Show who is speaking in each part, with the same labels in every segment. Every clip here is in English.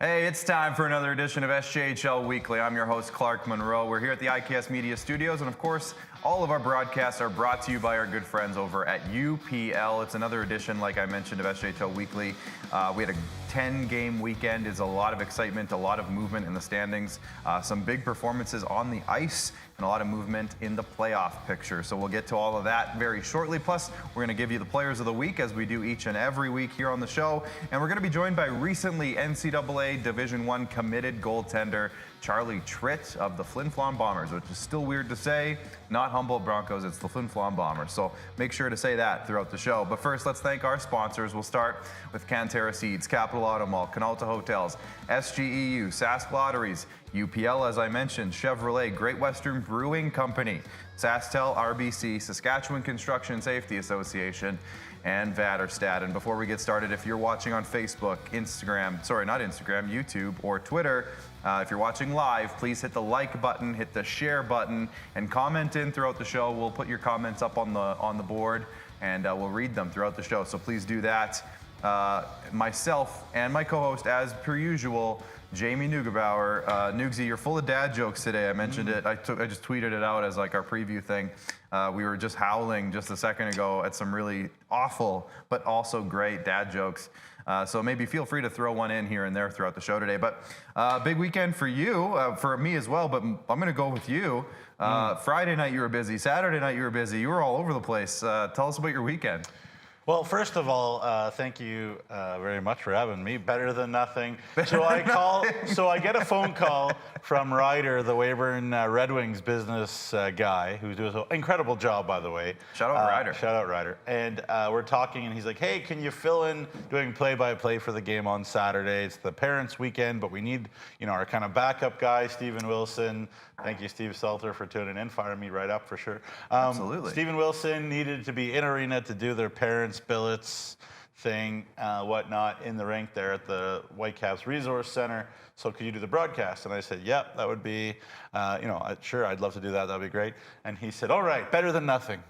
Speaker 1: Hey, it's time for another edition of SJHL Weekly. I'm your host, Clark Munroe. We're here at the IKS Media Studios, and of course, all of our broadcasts are brought to you by our good friends over at UPL. It's another edition, like I mentioned, of SJHL Weekly. We had a 10-game weekend. It's a lot of excitement, a lot of movement in the standings, some big performances on the ice, and a lot of movement in the playoff picture. So we'll get to all of that very shortly. Plus, we're going to give you the players of the week, as we do each and every week here on the show. And we're going to be joined by recently NCAA Division I committed goaltender Charlie Tritt of the Flin Flon Bombers, which is still weird to say. Not Humboldt Broncos, it's the Flin Flon Bombers. So make sure to say that throughout the show. But first, let's thank our sponsors. We'll start with Cantera Seeds, Capital Auto Mall, Canalta Hotels, SGEU, Sask Lotteries, UPL, as I mentioned, Chevrolet, Great Western Brewing Company, SaskTel, RBC, Saskatchewan Construction Safety Association, and Vatterstad. And before we get started, if you're watching on Facebook, YouTube, or Twitter, if you're watching live, please hit the like button, hit the share button, and comment in throughout the show. We'll put your comments up on the board, and we'll read them throughout the show. So please do that. Myself and my co-host, as per usual, Jamie Neugebauer. Nugsy, you're full of dad jokes today. I mentioned it. I just tweeted it out as like our preview thing. We were just howling just a second ago at some really awful but also great dad jokes. So maybe feel free to throw one in here and there throughout the show today. But big weekend for you, for me as well, but I'm going to go with you. Friday night you were busy. Saturday night you were busy. You were all over the place. Tell us about your weekend.
Speaker 2: Well, first of all, thank you very much for having me. Better than nothing. So I get a phone call from Ryder, the Weyburn Red Wings business guy, who does an incredible job, by the way.
Speaker 1: Shout out Ryder.
Speaker 2: Shout out Ryder. And we're talking, and he's like, "Hey, can you fill in doing play-by-play for the game on Saturday? It's the parents' weekend, but we need, our kind of backup guy, Stephen Wilson." Thank you, Steve Salter, for tuning in. Firing me right up for sure.
Speaker 1: Absolutely.
Speaker 2: Stephen Wilson needed to be in arena to do their parents' billets thing, whatnot, in the rink there at the Whitecaps Resource Center. So could you do the broadcast? And I said, yep, that would be, sure, I'd love to do that. That'd be great. And he said, all right, better than nothing.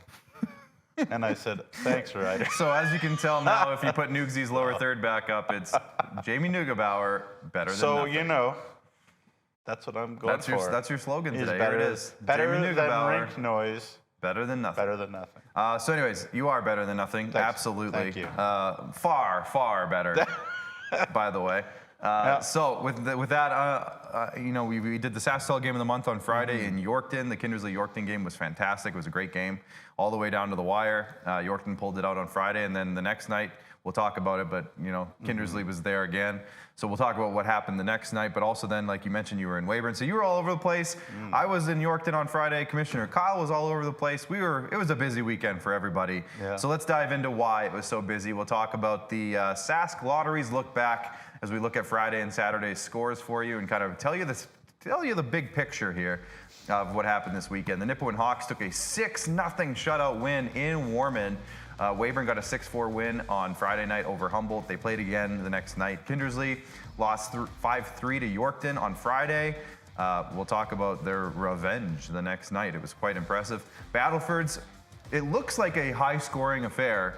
Speaker 2: And I said, thanks, Ryder.
Speaker 1: So as you can tell now, if you put Nugsy's lower third back up, it's Jamie Neugebauer, better than nothing.
Speaker 2: So, that's what I'm going for.
Speaker 1: That's your slogan today.
Speaker 2: Better,
Speaker 1: here it is.
Speaker 2: Better
Speaker 1: Jamie
Speaker 2: than
Speaker 1: Neugebauer,
Speaker 2: rink noise.
Speaker 1: Better than nothing.
Speaker 2: Better than nothing.
Speaker 1: So anyways, you are better than nothing.
Speaker 2: Thanks.
Speaker 1: Absolutely.
Speaker 2: Thank you.
Speaker 1: Far, far better, by the way.
Speaker 2: Yeah.
Speaker 1: So with that, we did the SaskTel game of the month on Friday in Yorkton. The Kindersley-Yorkton game was fantastic. It was a great game all the way down to the wire. Yorkton pulled it out on Friday, and then the next night, we'll talk about it, but Kindersley was there again. So we'll talk about what happened the next night, but also then, like you mentioned, you were in Weyburn. So you were all over the place. I was in Yorkton on Friday. Commissioner Kyle was all over the place. It was a busy weekend for everybody. Yeah. So let's dive into why it was so busy. We'll talk about the Sask Lotteries look back as we look at Friday and Saturday's scores for you and kind of tell you the big picture here of what happened this weekend. The Nipawin Hawks took a 6-0 shutout win in Warman. Weyburn got a 6-4 win on Friday night over Humboldt. They played again the next night. Kindersley lost 5-3 to Yorkton on Friday. We'll talk about their revenge the next night. It was quite impressive. Battleford's, it looks like a high-scoring affair.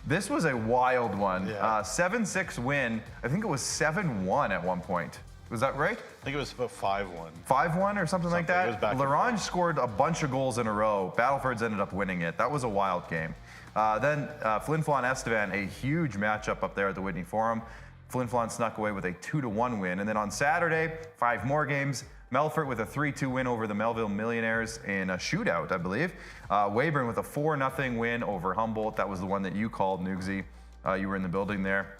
Speaker 1: This was a wild one. Yeah. 7-6 win. I think it was 7-1 at one point. Was that right?
Speaker 2: I think it was about 5-1.
Speaker 1: 5-1 or something like that? Larange scored a bunch of goals in a row. Battleford's ended up winning it. That was a wild game. Then Flin Flon Estevan, a huge matchup up there at the Whitney Forum. Flin Flon snuck away with a 2-1 win. And then on Saturday, 5 more games. Melfort with a 3-2 win over the Melville Millionaires in a shootout, I believe. Weyburn with a 4-0 win over Humboldt. That was the one that you called, Nugsy. You were in the building there.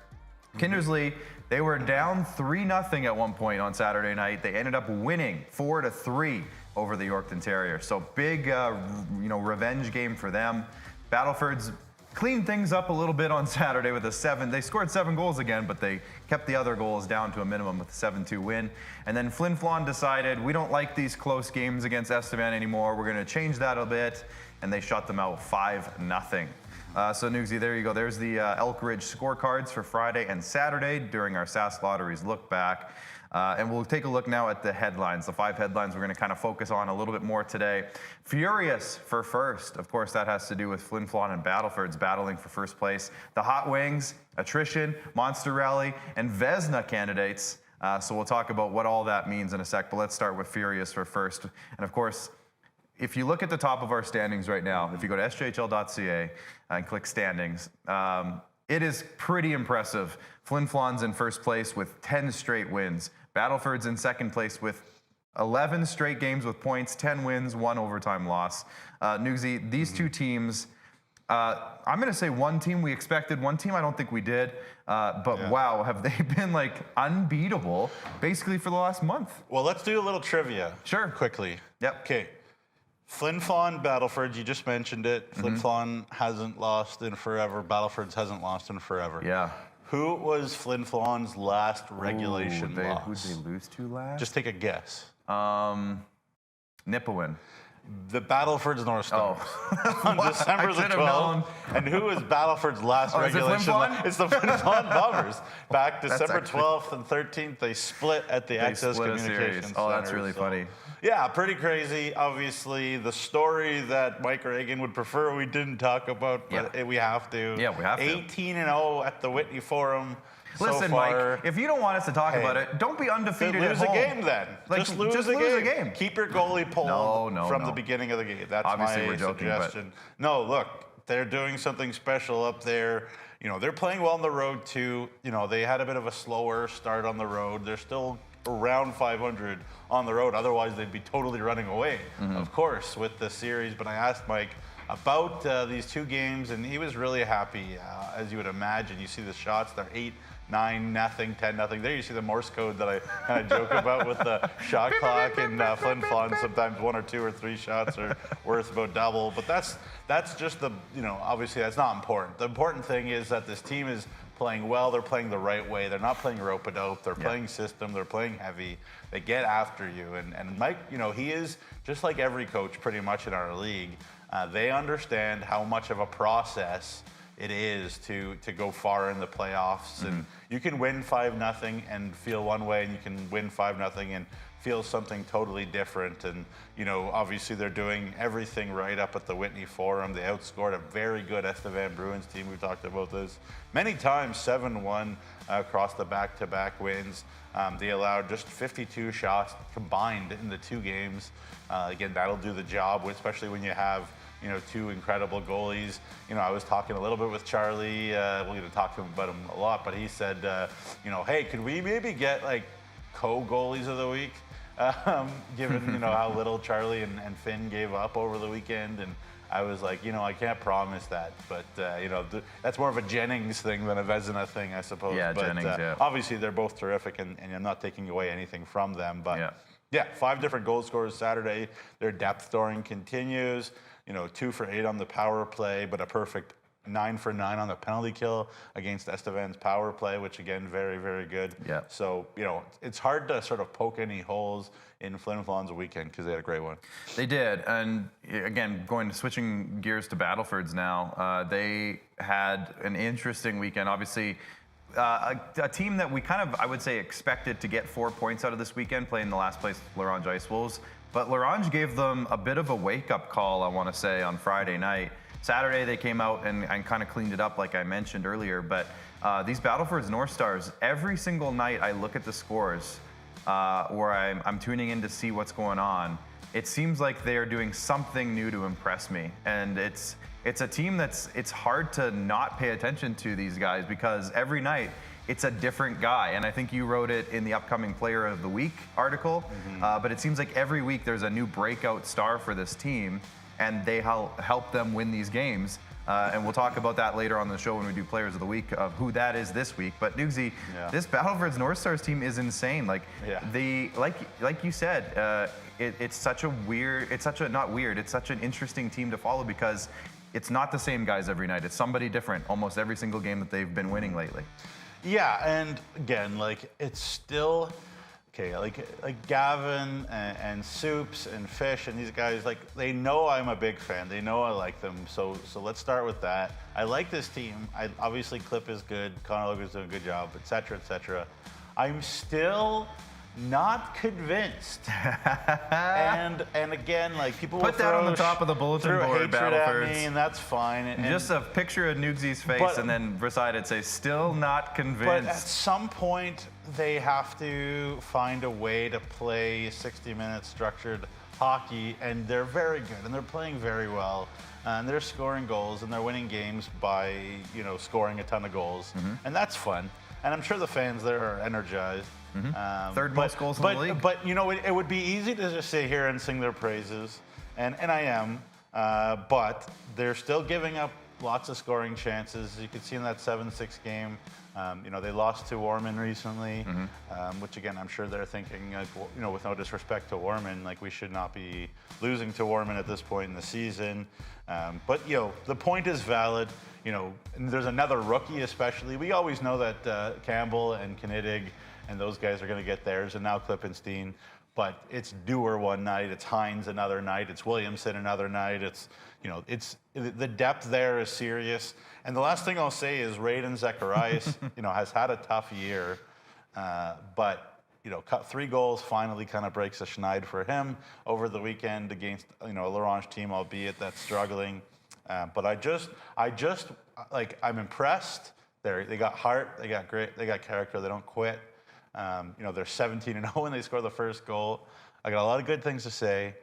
Speaker 1: Kindersley, they were down 3-0 at one point on Saturday night. They ended up winning 4-3 over the Yorkton Terriers. So big, revenge game for them. Battleford's cleaned things up a little bit on Saturday with a 7. They scored 7 goals again, but they kept the other goals down to a minimum with a 7-2 win. And then Flin Flon decided, we don't like these close games against Estevan anymore. We're going to change that a bit, and they shut them out 5-0. So Nugsy, there you go. There's the Elk Ridge scorecards for Friday and Saturday during our Sask Lotteries look back. And we'll take a look now at the headlines, the 5 headlines we're going to kind of focus on a little bit more today. Furious for first. Of course, that has to do with Flin Flon and Battleford's battling for first place. The Hot Wings, Attrition, Monster Rally, and Vesna candidates So we'll talk about what all that means in a sec, but let's start with Furious for first. And of course, if you look at the top of our standings right now, if you go to sjhl.ca and click standings, it is pretty impressive. Flin Flon's in first place with 10 straight wins. Battleford's in second place with 11 straight games with points, 10 wins, 1 overtime loss. Nugsy, these two teams, I'm going to say one team we expected, one team I don't think we did. But wow, have they been like unbeatable basically for the last month?
Speaker 2: Well, let's do a little trivia.
Speaker 1: Sure.
Speaker 2: Quickly.
Speaker 1: Yep.
Speaker 2: Okay. Flin Flon, Battleford, you just mentioned it. Flin Flon hasn't lost in forever. Battleford's hasn't lost in forever.
Speaker 1: Yeah.
Speaker 2: Who was Flin Flon's last regulation loss?
Speaker 1: Who'd they lose to last?
Speaker 2: Just take a guess.
Speaker 1: Nipawin.
Speaker 2: The Battleford's North Stars.
Speaker 1: Oh.
Speaker 2: On December the 12th. And who is Battleford's last regulation? It's the Flin Flon Bombers. Back December 12th and 13th, they split at the Access Communications
Speaker 1: Oh, that's
Speaker 2: Center,
Speaker 1: really funny.
Speaker 2: Yeah, pretty crazy. Obviously, the story that Mike Reagan would prefer we didn't talk about, but we have to.
Speaker 1: Yeah, we have to.
Speaker 2: 18-0 at the Whitney Forum.
Speaker 1: Listen,
Speaker 2: so far,
Speaker 1: Mike, if you don't want us to talk about it, don't be undefeated
Speaker 2: lose
Speaker 1: at home.
Speaker 2: a game then.
Speaker 1: Like,
Speaker 2: just lose a game. Keep your goalie pulled from the beginning of the game. That's
Speaker 1: obviously
Speaker 2: my
Speaker 1: we're joking,
Speaker 2: suggestion. No, look, they're doing something special up there. You know, they're playing well on the road too. You know, they had a bit of a slower start on the road. They're still around 500 on the road. Otherwise, they'd be totally running away, of course, with the series. But I asked Mike about these two games, and he was really happy. As you would imagine, you see the shots, they're 8-0, 9-0, 10-0. There you see the Morse code that I kind of joke about with the shot clock and Flin Flon. Sometimes 1 or 2 or 3 shots are worth about double. But that's just the, you know, obviously that's not important. The important thing is that this team is playing well. They're playing the right way. They're not playing rope-a-dope. They're playing system. They're playing heavy. They get after you. And Mike, you know, he is just like every coach pretty much in our league. They understand how much of a process it is to go far in the playoffs. And you can win 5-0 and feel one way, and you can win 5-0 and feel something totally different. And, you know, obviously they're doing everything right up at the Whitney Forum. They outscored a very good Estevan Bruins team. We've talked about this many times, 7-1 across the back-to-back wins. They allowed just 52 shots combined in the 2 games. Again, that'll do the job, especially when you have, you know, 2 incredible goalies. You know, I was talking a little bit with Charlie. We're going to talk to him about him a lot, but he said, you know, hey, could we maybe get like co-goalies of the week? Given, you know, how little Charlie and Finn gave up over the weekend. And I was like, you know, I can't promise that, but, you know, that's more of a Jennings thing than a Vezina thing, I suppose.
Speaker 1: Yeah,
Speaker 2: but,
Speaker 1: Jennings,
Speaker 2: obviously they're both terrific, and I'm not taking away anything from them, but yeah, 5 different goal scorers Saturday. Their depth scoring continues. You know, 2 for 8 on the power play, but a perfect 9 for 9 on the penalty kill against Estevan's power play, which again, very, very good.
Speaker 1: Yeah.
Speaker 2: So, you know, it's hard to sort of poke any holes in Flin Flon's weekend because they had a great one.
Speaker 1: They did, and again, switching gears to Battleford's now, they had an interesting weekend. Obviously, a team that we kind of, I would say, expected to get 4 points out of this weekend, playing the last place L'Orange Ice Wolves. But L'Orange gave them a bit of a wake-up call, I want to say, on Friday night. Saturday, they came out and kind of cleaned it up, like I mentioned earlier. But these Battleford's North Stars, every single night I look at the scores or I'm tuning in to see what's going on, it seems like they are doing something new to impress me. And it's a team it's hard to not pay attention to these guys, because every night it's a different guy. And I think you wrote it in the upcoming Player of the Week article. But it seems like every week there's a new breakout star for this team, and they help them win these games. And we'll talk about that later on the show when we do Players of the Week, of who that is this week. But Nugsy, this Battleford's North Stars team is insane. Like like you said, it's such an interesting team to follow, because it's not the same guys every night. It's somebody different almost every single game that they've been winning lately. Yeah,
Speaker 2: and again, like, it's still okay. Like Gavin and Soups and Fish and these guys, like, they know I'm a big fan. They know I like them. So let's start with that. I like this team. Obviously Clip is good. Connor Logan's doing a good job, etc., etc. I'm still Not convinced. and again, like people
Speaker 1: put
Speaker 2: will
Speaker 1: that on the top of the bulletin board, Battleford,
Speaker 2: and that's fine. And
Speaker 1: just a picture of Nugsy's face, and then beside it say, "Still not convinced."
Speaker 2: But at some point, they have to find a way to play 60-minute structured hockey, and they're very good, and they're playing very well, and they're scoring goals, and they're winning games by scoring a ton of goals, and that's fun. And I'm sure the fans there are energized.
Speaker 1: Third most goals in the league.
Speaker 2: But it would be easy to just sit here and sing their praises, and I am. But they're still giving up lots of scoring chances. You could see in that 7-6 game. They lost to Ormond recently, which again I'm sure they're thinking, with no disrespect to Ormond, like we should not be losing to Ormond at this point in the season. But the point is valid. And there's another rookie especially. We always know that Campbell and Knidig and those guys are going to get theirs, and now Klippenstein. But it's Dewar one night, it's Hines another night, it's Williamson another night. It's the depth there is serious. And the last thing I'll say is Raiden Zacharias, has had a tough year, but cut 3 goals finally kind of breaks a schneid for him over the weekend against a Laurent team, albeit that's struggling. But I'm impressed. They got heart, they got character, they don't quit. They're 17-0 when they score the first goal. I got a lot of good things to say.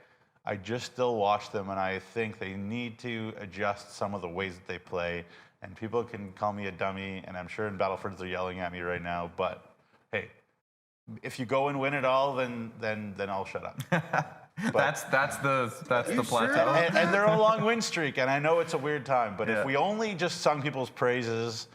Speaker 2: I just still watch them, and I think they need to adjust some of the ways that they play. And people can call me a dummy, and I'm sure in Battleford they're yelling at me right now. But hey, if you go and win it all, then I'll shut up.
Speaker 1: That's the plateau.
Speaker 2: Sure? And they're on a long win streak, and I know it's a weird time, but if we only just sung people's praises,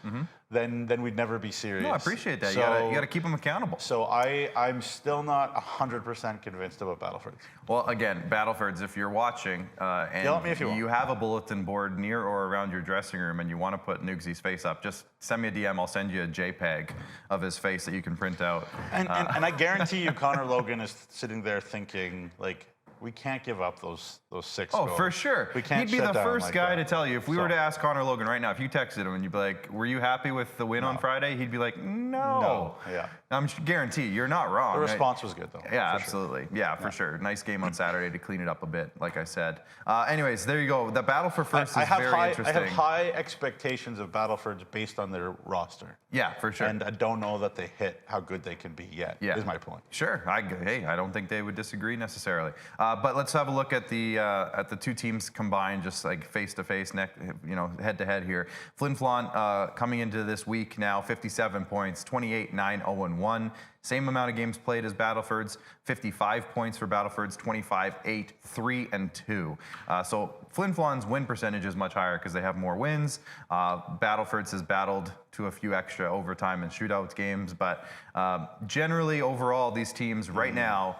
Speaker 2: then we'd never be serious.
Speaker 1: No, I appreciate that. So, you got to keep them accountable.
Speaker 2: So I'm still not 100% convinced about Battlefords.
Speaker 1: Well, again, Battlefords, if you're watching and
Speaker 2: yell at me if you
Speaker 1: have a bulletin board near or around your dressing room and you want to put Nugsy's face up, just send me a DM. I'll send you a JPEG of his face that you can print out.
Speaker 2: And I guarantee you Connor Logan is sitting there thinking, like, we can't give up those 6 goals.
Speaker 1: Oh, for sure.
Speaker 2: We can't
Speaker 1: He'd be the first
Speaker 2: like
Speaker 1: guy
Speaker 2: that.
Speaker 1: to tell you. If we were to ask Connor Logan right now, if you texted him and you'd be like, were you happy with the win on Friday? He'd be like, no.
Speaker 2: Yeah.
Speaker 1: I'm guarantee you're not wrong.
Speaker 2: The response was good, though.
Speaker 1: Yeah, absolutely. Sure. Yeah, for sure. Nice game on Saturday to clean it up a bit, like I said. Anyways, there you go. The battle for first is very interesting.
Speaker 2: I have high expectations of Battlefords based on their roster.
Speaker 1: Yeah, for sure.
Speaker 2: And I don't know that they hit how good they can be yet, is my point.
Speaker 1: Sure. I don't think they would disagree necessarily. But let's have a look at the two teams combined, just like face to face, head to head here. Flin Flon coming into this week now, 57 points, 28-9-0-1. Same amount of games played as Battleford's, 55 points for Battleford's, 25-8-3-2. So Flin Flon's win percentage is much higher because they have more wins. Battleford's has battled to a few extra overtime and shootouts games, but generally overall, these teams right now,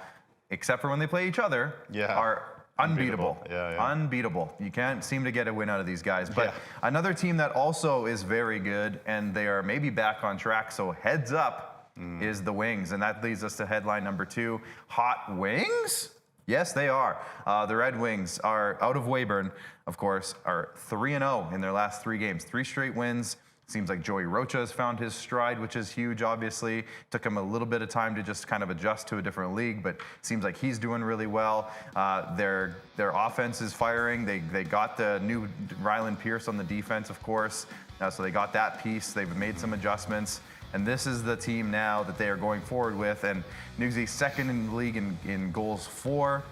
Speaker 1: except for when they play each other, are unbeatable. Unbeatable. You can't seem to get a win out of these guys. But another team that also is very good, and they are maybe back on track, so heads up, is the Wings. And that leads us to headline number 2. Hot Wings? Yes, they are. The Red Wings are out of Weyburn, of course, are 3-0 in their last 3 games. 3 straight wins. Seems like Joey Rocha has found his stride, which is huge, obviously. Took him a little bit of time to just kind of adjust to a different league, but seems like he's doing really well. Their offense is firing. They got the new Ryland Pierce on the defense, of course, so they got that piece. They've made some adjustments, and this is the team now that they are going forward with. And Nugsy's second in the league in goals for.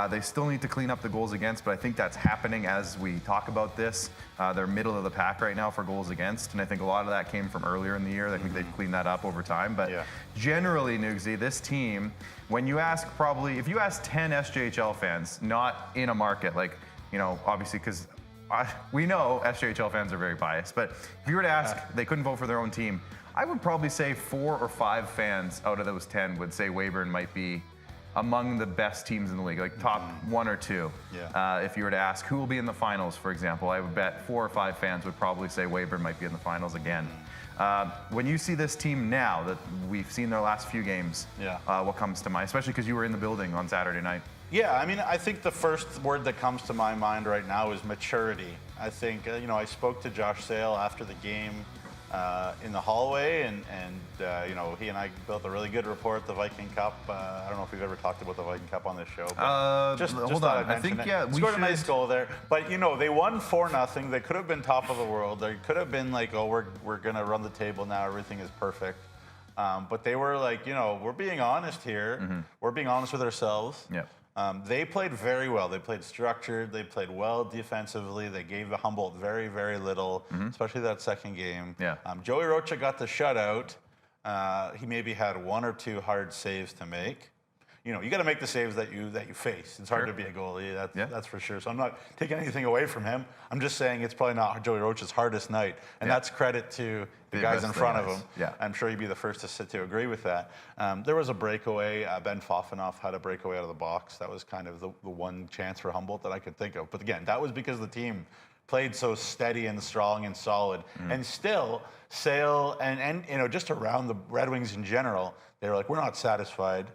Speaker 1: They still need to clean up the goals against, but I think that's happening as we talk about this. They're middle of the pack right now for goals against, and I think a lot of that came from earlier in the year. I think they've cleaned that up over time. But generally, Nugsy, this team, when you ask if you ask 10 SJHL fans, not in a market, obviously, because we know SJHL fans are very biased, but if you were to ask, they couldn't vote for their own team, I would probably say 4 or 5 fans out of those 10 would say Weyburn might be among the best teams in the league, like top 1 or 2. If you were to ask who will be in the finals, for example, I would bet 4 or 5 fans would probably say Weyburn might be in the finals again. When you see this team now that we've seen their last few games, what comes to mind, especially because you were in the building on Saturday night?
Speaker 2: Yeah, I mean, I think the first word that comes to my mind right now is maturity. I think, I spoke to Josh Sale after the game, in the hallway, and you know, he and I built a really good rapport at the Viking Cup. I don't know if we've ever talked about the Viking Cup on this show. But just
Speaker 1: hold on. I think we
Speaker 2: scored a nice goal there. But you know, they won 4-0. They could have been top of the world. They could have been like, oh, we're gonna run the table now. Everything is perfect. But they were like, you know, we're being honest here. We're being honest with ourselves.
Speaker 1: Yeah.
Speaker 2: They played very well. They played structured. They played well defensively. They gave the Humboldt very, very little, especially that second game.
Speaker 1: Yeah.
Speaker 2: Joey Rocha got the shutout. He maybe had 1 or 2 hard saves to make. You know, you got to make the saves that you face. It's hard to be a goalie, that's for sure. So I'm not taking anything away from him. I'm just saying it's probably not Joey Rocha's hardest night, and that's credit to the guys in front of him.
Speaker 1: Yeah.
Speaker 2: I'm sure he'd be the first to agree with that. There was a breakaway. Ben Fofanoff had a breakaway out of the box. That was kind of the one chance for Humboldt that I could think of. But again, that was because the team played so steady and strong and solid. And still, Sale and you know, just around the Red Wings in general, they were like, we're not satisfied.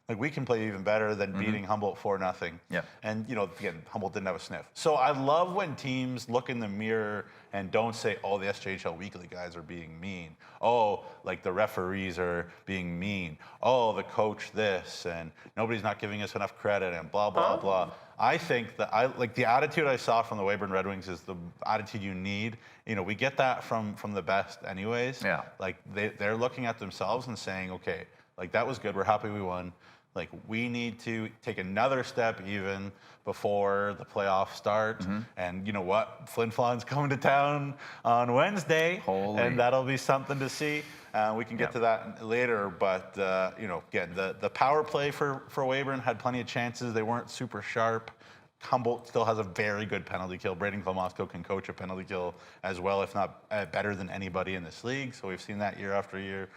Speaker 2: Like, we can play even better than beating Humboldt 4-0.
Speaker 1: Yeah.
Speaker 2: And, you know, again, Humboldt didn't have a sniff. So I love when teams look in the mirror and don't say, oh, the SJHL Weekly guys are being mean. Oh, like the referees are being mean. Oh, the coach this, and nobody's not giving us enough credit, and blah, blah, blah. I think that the attitude I saw from the Weyburn Red Wings is the attitude you need. You know, we get that from the best anyways.
Speaker 1: Yeah.
Speaker 2: Like, they're looking at themselves and saying, okay, like, that was good. We're happy we won. Like, we need to take another step even before the playoffs start. And you know what? Flin Flon's coming to town on Wednesday. And that'll be something to see. We can get to that later. But, you know, again, the power play for Weyburn had plenty of chances. They weren't super sharp. Humboldt still has a very good penalty kill. Braden Klamosko can coach a penalty kill as well, if not better than anybody in this league. So we've seen that year after year.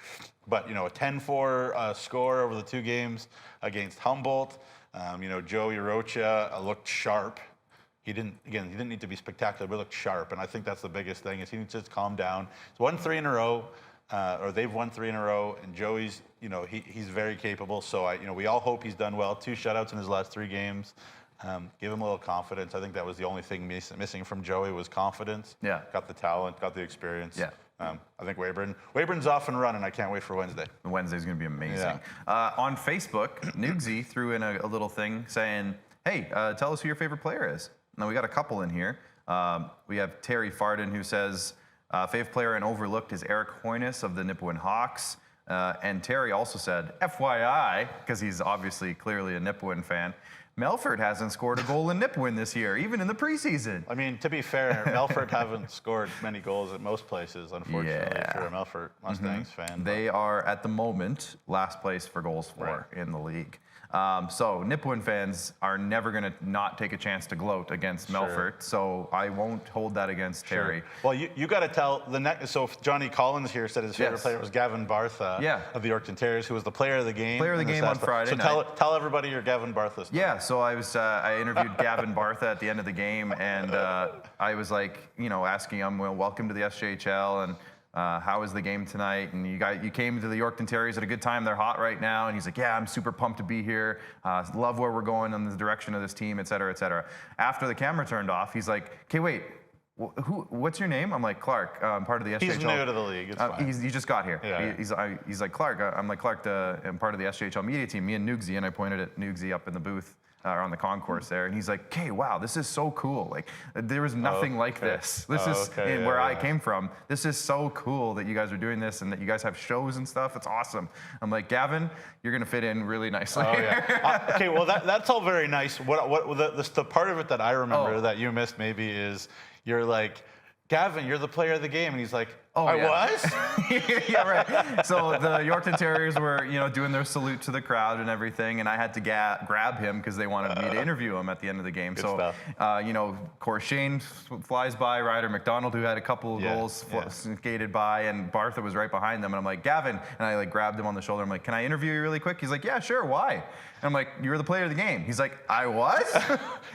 Speaker 2: But, you know, a 10-4 score over the 2 games against Humboldt. You know, Joey Rocha looked sharp. He didn't need to be spectacular, but looked sharp. And I think that's the biggest thing, is he needs to just calm down. He's won 3 in a row. Or they've won 3 in a row, and Joey's, you know, he's very capable. So you know, we all hope he's done well. 2 shutouts in his last 3 games. Give him a little confidence. I think that was the only thing missing from Joey, was confidence.
Speaker 1: Yeah.
Speaker 2: Got the talent, got the experience.
Speaker 1: Yeah.
Speaker 2: I think Weyburn's off and running. I can't wait for Wednesday.
Speaker 1: Wednesday's going to be amazing. Yeah. On Facebook, Nugsy threw in a little thing saying, hey, tell us who your favorite player is. Now, we got a couple in here. We have Terry Farden, who says, favorite player and overlooked is Eric Hoynes of the Nipawin Hawks. And Terry also said, FYI, because he's obviously clearly a Nipawin fan, Melfort hasn't scored a goal in Nipawin this year, even in the preseason.
Speaker 2: I mean, to be fair, Melfort haven't scored many goals at most places, unfortunately, if you're a Melfort Mustangs fan.
Speaker 1: They are, at the moment, last place for goals for in the league. So Nipawin fans are never going to not take a chance to gloat against Melfort, so I won't hold that against Terry.
Speaker 2: Well, you got to tell so if Johnny Collins here said his favorite player was Gavin Bartha of the Yorkton Terriers, who was the player of the game.
Speaker 1: Player of the game on Friday night.
Speaker 2: So tell everybody your Gavin Bartha story.
Speaker 1: Yeah, so I interviewed Gavin Bartha at the end of the game, and I was like, you know, asking him, well, welcome to the SJHL, and how was the game tonight? And you came to the Yorkton Terriers at a good time. They're hot right now. And he's like, yeah, I'm super pumped to be here. Love where we're going in the direction of this team, et cetera, et cetera. After the camera turned off, he's like, okay, wait, what's your name? I'm like, Clark. I'm part of the SJHL.
Speaker 2: He's new to the league. It's fine.
Speaker 1: He just got here.
Speaker 2: Yeah,
Speaker 1: he's like, Clark. I'm like, Clark, I'm part of the SJHL media team. Me and Nugsy, and I pointed at Nugsy up in the booth. On the concourse there, and he's like, okay, wow, this is so cool. Like, there was nothing like this. This is where I came from. This is so cool that you guys are doing this and that you guys have shows and stuff. It's awesome. I'm like, Gavin, you're going to fit in really nicely.
Speaker 2: Oh, yeah. Okay, well, that's all very nice. The part of it that I remember that you missed maybe is you're like, Gavin, you're the player of the game. And he's like, I was?
Speaker 1: Yeah, right. So the Yorkton Terriers were, you know, doing their salute to the crowd and everything, and I had to grab him because they wanted me to interview him at the end of the game.
Speaker 2: Good stuff.
Speaker 1: You know, of course, Shane flies by, Ryder McDonald, who had a couple of goals, skated by, and Bartha was right behind them. And I'm like, Gavin, and I like grabbed him on the shoulder. I'm like, can I interview you really quick? He's like, yeah, sure, why? And I'm like, you're the player of the game. He's like, I was?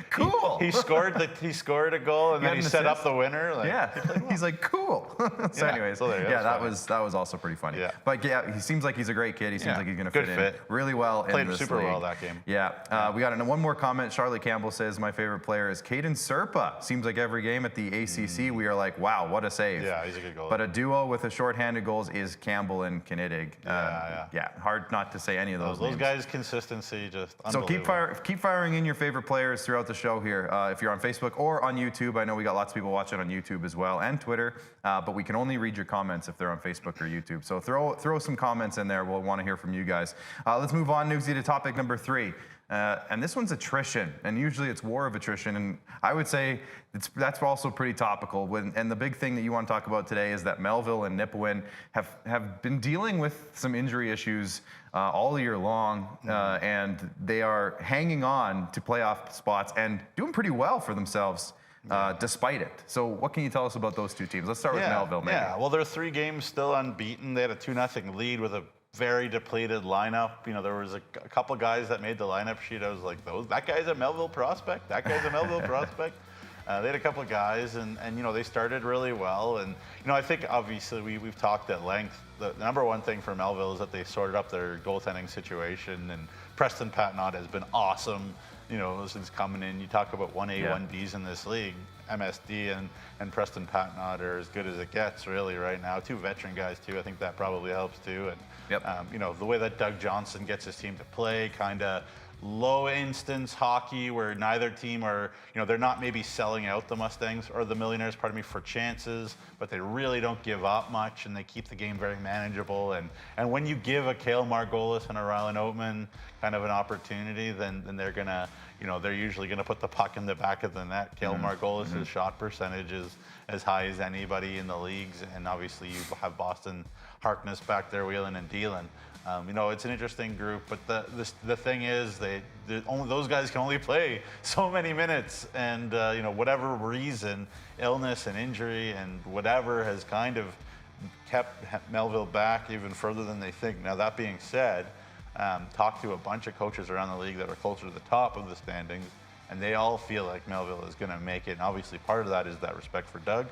Speaker 1: Cool.
Speaker 2: He scored a goal, and then he set up the winner. Like,
Speaker 1: he's like, cool. So anyways,
Speaker 2: so there you go.
Speaker 1: yeah, that was also pretty funny.
Speaker 2: Yeah.
Speaker 1: But yeah, he seems like he's a great kid. He seems like he's going to fit in really well in this
Speaker 2: super
Speaker 1: league.
Speaker 2: well that game.
Speaker 1: Yeah. We got one more comment. Charlie Campbell says, my favorite player is Caden Serpa. Seems like every game at the ACC, we are like, wow, what a save.
Speaker 2: Yeah, he's a good goalie.
Speaker 1: But a duo with a shorthanded goals is Campbell and Knidig.
Speaker 2: Yeah,
Speaker 1: hard not to say any of those
Speaker 2: names. Guys' consistency just unbelievable.
Speaker 1: So keep firing in your favorite players throughout the show here. If you're on Facebook or on YouTube, I know we got lots of people watching on YouTube as well, and Twitter, but we can only read your comments if they're on Facebook or YouTube. So throw some comments in there. We'll want to hear from you guys. Let's move on, Newsy, to topic number 3. And this one's attrition, and usually it's war of attrition, and I would say that's also pretty topical. And the big thing that you want to talk about today is that Melville and Nipawin have been dealing with some injury issues all year long, and they are hanging on to playoff spots and doing pretty well for themselves. Despite it. So what can you tell us about those two teams? Let's start with Melville, maybe.
Speaker 2: Yeah, well, they're 3 games still unbeaten. They had a 2-0 lead with a very depleted lineup. You know, there was a couple guys that made the lineup sheet. I was like, that guy's a Melville prospect. That guy's a Melville prospect. They had a couple of guys, and you know, they started really well. And you know, I think obviously we've talked at length. The number one thing for Melville is that they sorted up their goaltending situation, and Preston Patnod has been awesome. You know, since coming in, you talk about 1A, 1Bs in this league. MSD and Preston Patnod are as good as it gets, really, right now. 2 veteran guys, too. I think that probably helps, too. And, you know, the way that Doug Johnson gets his team to play, kind of low-instance hockey where neither team are, you know, they're not maybe selling out the Mustangs or the Millionaires, pardon me, for chances, but they really don't give up much, and they keep the game very manageable. And when you give a Cale Margolis and a Rylan Oatman kind of an opportunity, then they're going to, you know, they're usually going to put the puck in the back of the net. Cale Margolis' shot percentage is as high as anybody in the leagues, and obviously you have Boston Harkness back there wheeling and dealing. You know, it's an interesting group, but the thing is, those guys can only play so many minutes, and you know, whatever reason, illness and injury and whatever has kind of kept Melville back even further than they think. Now, that being said, talked to a bunch of coaches around the league that are closer to the top of the standings, and they all feel like Melville is going to make it. And obviously, part of that is that respect for Doug.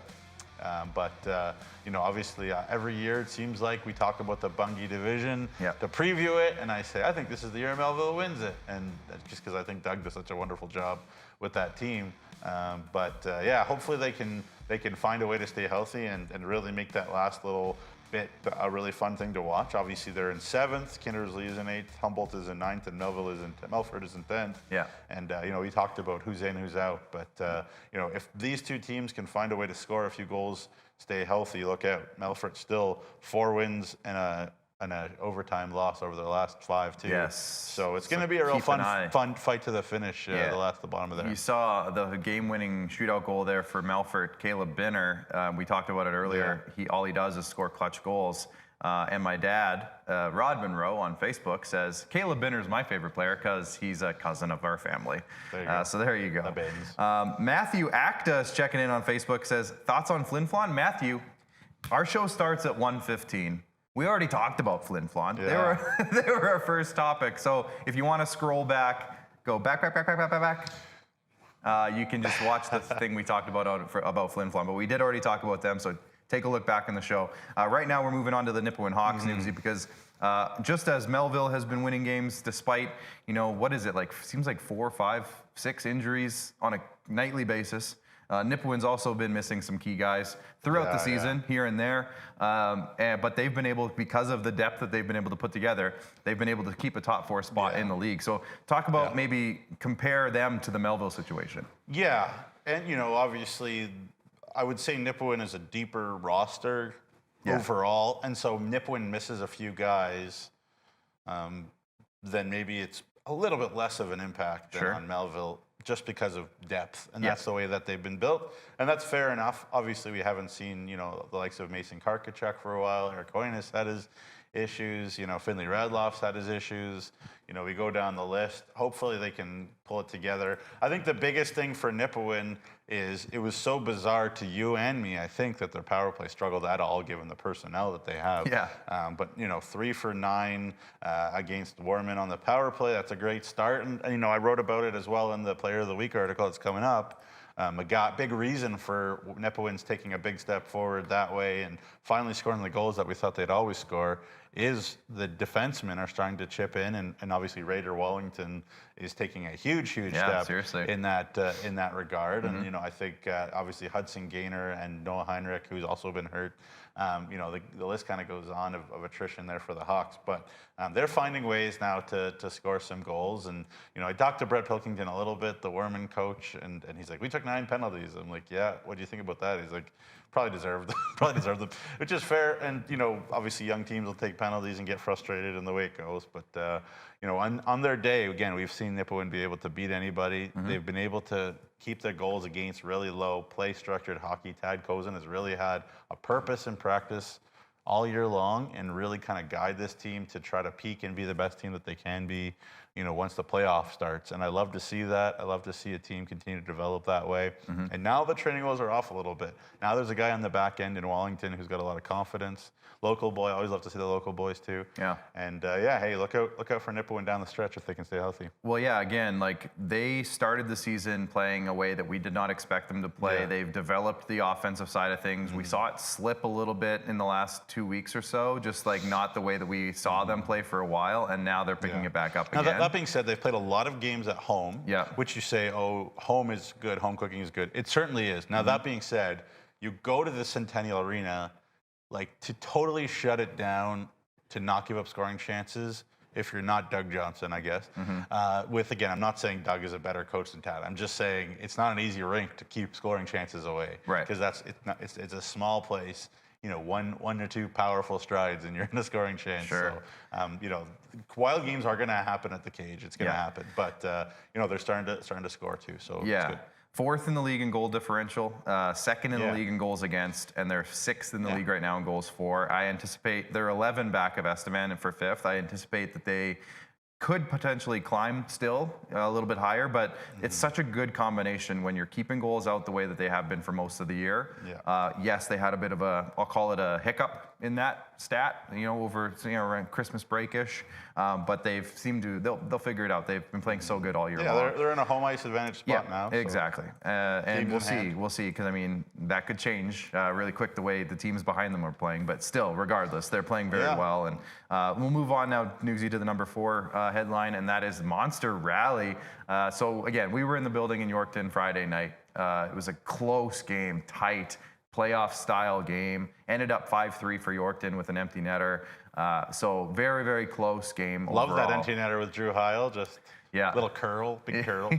Speaker 2: You know, obviously, every year it seems like we talk about the Bungie division to preview it, and I say, I think this is the year Melville wins it, and that's just because I think Doug does such a wonderful job with that team. Yeah, hopefully they can find a way to stay healthy and really make that last little bit a really fun thing to watch. Obviously, they're in 7th, Kindersley is in 8th, Humboldt is in 9th, and Melford is in 10th. Yeah. And you know, we talked about who's in, who's out, but you know, if these 2 teams can find a way to score a few goals, stay healthy, look out. Melford still 4 wins and an overtime loss over their last 5 too.
Speaker 1: Yes.
Speaker 2: So it's going to be a real fun fight to the finish. The bottom of there.
Speaker 1: You saw the game-winning shootout goal there for Melfort, Caleb Binner. We talked about it earlier. All he does is score clutch goals. And my dad, Rod Munroe on Facebook, says Caleb Binner is my favorite player because he's a cousin of our family. So there you go. Matthew Acta is checking in on Facebook. Says thoughts on Flin Flon. Matthew, our show starts at 1:15. We already talked about Flin Flon. They were our first topic. So if you want to scroll back, go back. You can just watch the thing we talked about Flin Flon. But we did already talk about them, so take a look back in the show. Right now we're moving on to the Nipawin Hawks, Newsy, because just as Melville has been winning games despite, you know, what is it, like, seems like 4, 5, 6 injuries on a nightly basis. Nipawin's also been missing some key guys throughout the season, here and there. But they've been able, because of the depth that they've been able to put together, they've been able to keep a top 4 spot in the league. So talk about maybe compare them to the Melville situation. Yeah, and you know, obviously, I would say Nipawin is a deeper roster overall. And so Nipawin misses a few guys, then maybe it's a little bit less of an impact than on Melville, just because of depth, and that's the way that they've been built, and that's fair enough. Obviously, we haven't seen, you know, the likes of Mason Karkachuk for a while. Eric Hoynes had his issues. You know, Finley Radloff's had his issues. You know, we go down the list. Hopefully, they can pull it together. I think the biggest thing for Nipawin is it was so bizarre to you and me, I think, that their power play struggled at all, given the personnel that they have. But, you know, 3 for 9 against Warman on the power play, that's a great start. And, you know, I wrote about it as well in the Player of the Week article that's coming up.
Speaker 2: Big reason for Nipawin's taking a big step forward that way and finally scoring the goals that we thought they'd always score is the defensemen are starting to chip in, and obviously Raider Wellington is taking a huge step in that regard. And you know, I think obviously Hudson Gaynor and Noah Heinrich, who's also been hurt. You know, the list kind of goes on of attrition there for the Hawks, but they're finding ways now to score some goals. And you know, I talked to Brett Pilkington a little bit, the Werman coach, and he's like, we took 9 penalties. I'm like, yeah, what do you think about that? He's like, probably deserved them, which is fair. And you know, obviously young teams will take penalties and get frustrated in the way it goes. But you know, on their day, again, we've seen Nipawin be able to beat anybody. They've been able to keep their goals against really low, play structured hockey. Tad Kozin has really had a purpose in practice all year long and really kind of guide this team to try to peak and be the best team that they can be, you know, once the playoff starts. And I love to see that. I love to see a team continue to develop that way. And now the training wheels are off a little bit. Now there's a guy on the back end in Wellington who's got a lot of confidence. Local boy, I always love to see the local boys too. Yeah. And yeah, hey, look out for Nipawin down the stretch if they can stay healthy.
Speaker 1: Well, yeah, again, like they started the season playing a way that we did not expect them to play. They've developed the offensive side of things. We saw it slip a little bit in the last 2 weeks or so, just like not the way that we saw them play for a while, and now they're picking it back up again.
Speaker 2: Now, that being said, they've played a lot of games at home, which you say, oh, home is good, home cooking is good. It certainly is. Now, that being said, you go to the Centennial Arena, like to totally shut it down, to not give up scoring chances, if you're not Doug Johnson, I guess. Again, I'm not saying Doug is a better coach than Tad. I'm just saying it's not an easy rink to keep scoring chances away. Because it's a small place. You know, one or two powerful strides and you're in a scoring chance. So, you know, wild games are going to happen at the cage. It's going to happen. But, you know, they're starting to score too. So it's good.
Speaker 1: 4th in the league in goal differential, 2nd in the league in goals against, and they're 6th in the league right now in goals for. I anticipate they're 11 back of Estevan and for 5th. I anticipate that they could potentially climb still a little bit higher, but it's such a good combination when you're keeping goals out the way that they have been for most of the year. Yes, they had a bit of a, I'll call it a hiccup in that stat, you know, over, you know, around Christmas break-ish, but they've seemed to, they'll figure it out. They've been playing so good all year long.
Speaker 2: They're in a home ice advantage spot now. So.
Speaker 1: Exactly. And we'll see, because I mean, that could change really quick the way the teams behind them are playing, but still, regardless, they're playing very well. And we'll move on now, Newsy, to the number 4 headline, and that is Monster Rally. So again, we were in the building in Yorkton Friday night. It was a close game, tight, playoff style game. Ended up 5-3 for Yorkton with an empty netter. So very, very close game.
Speaker 2: Love
Speaker 1: overall.
Speaker 2: that empty netter with Drew Heil. Just little curl, big curl.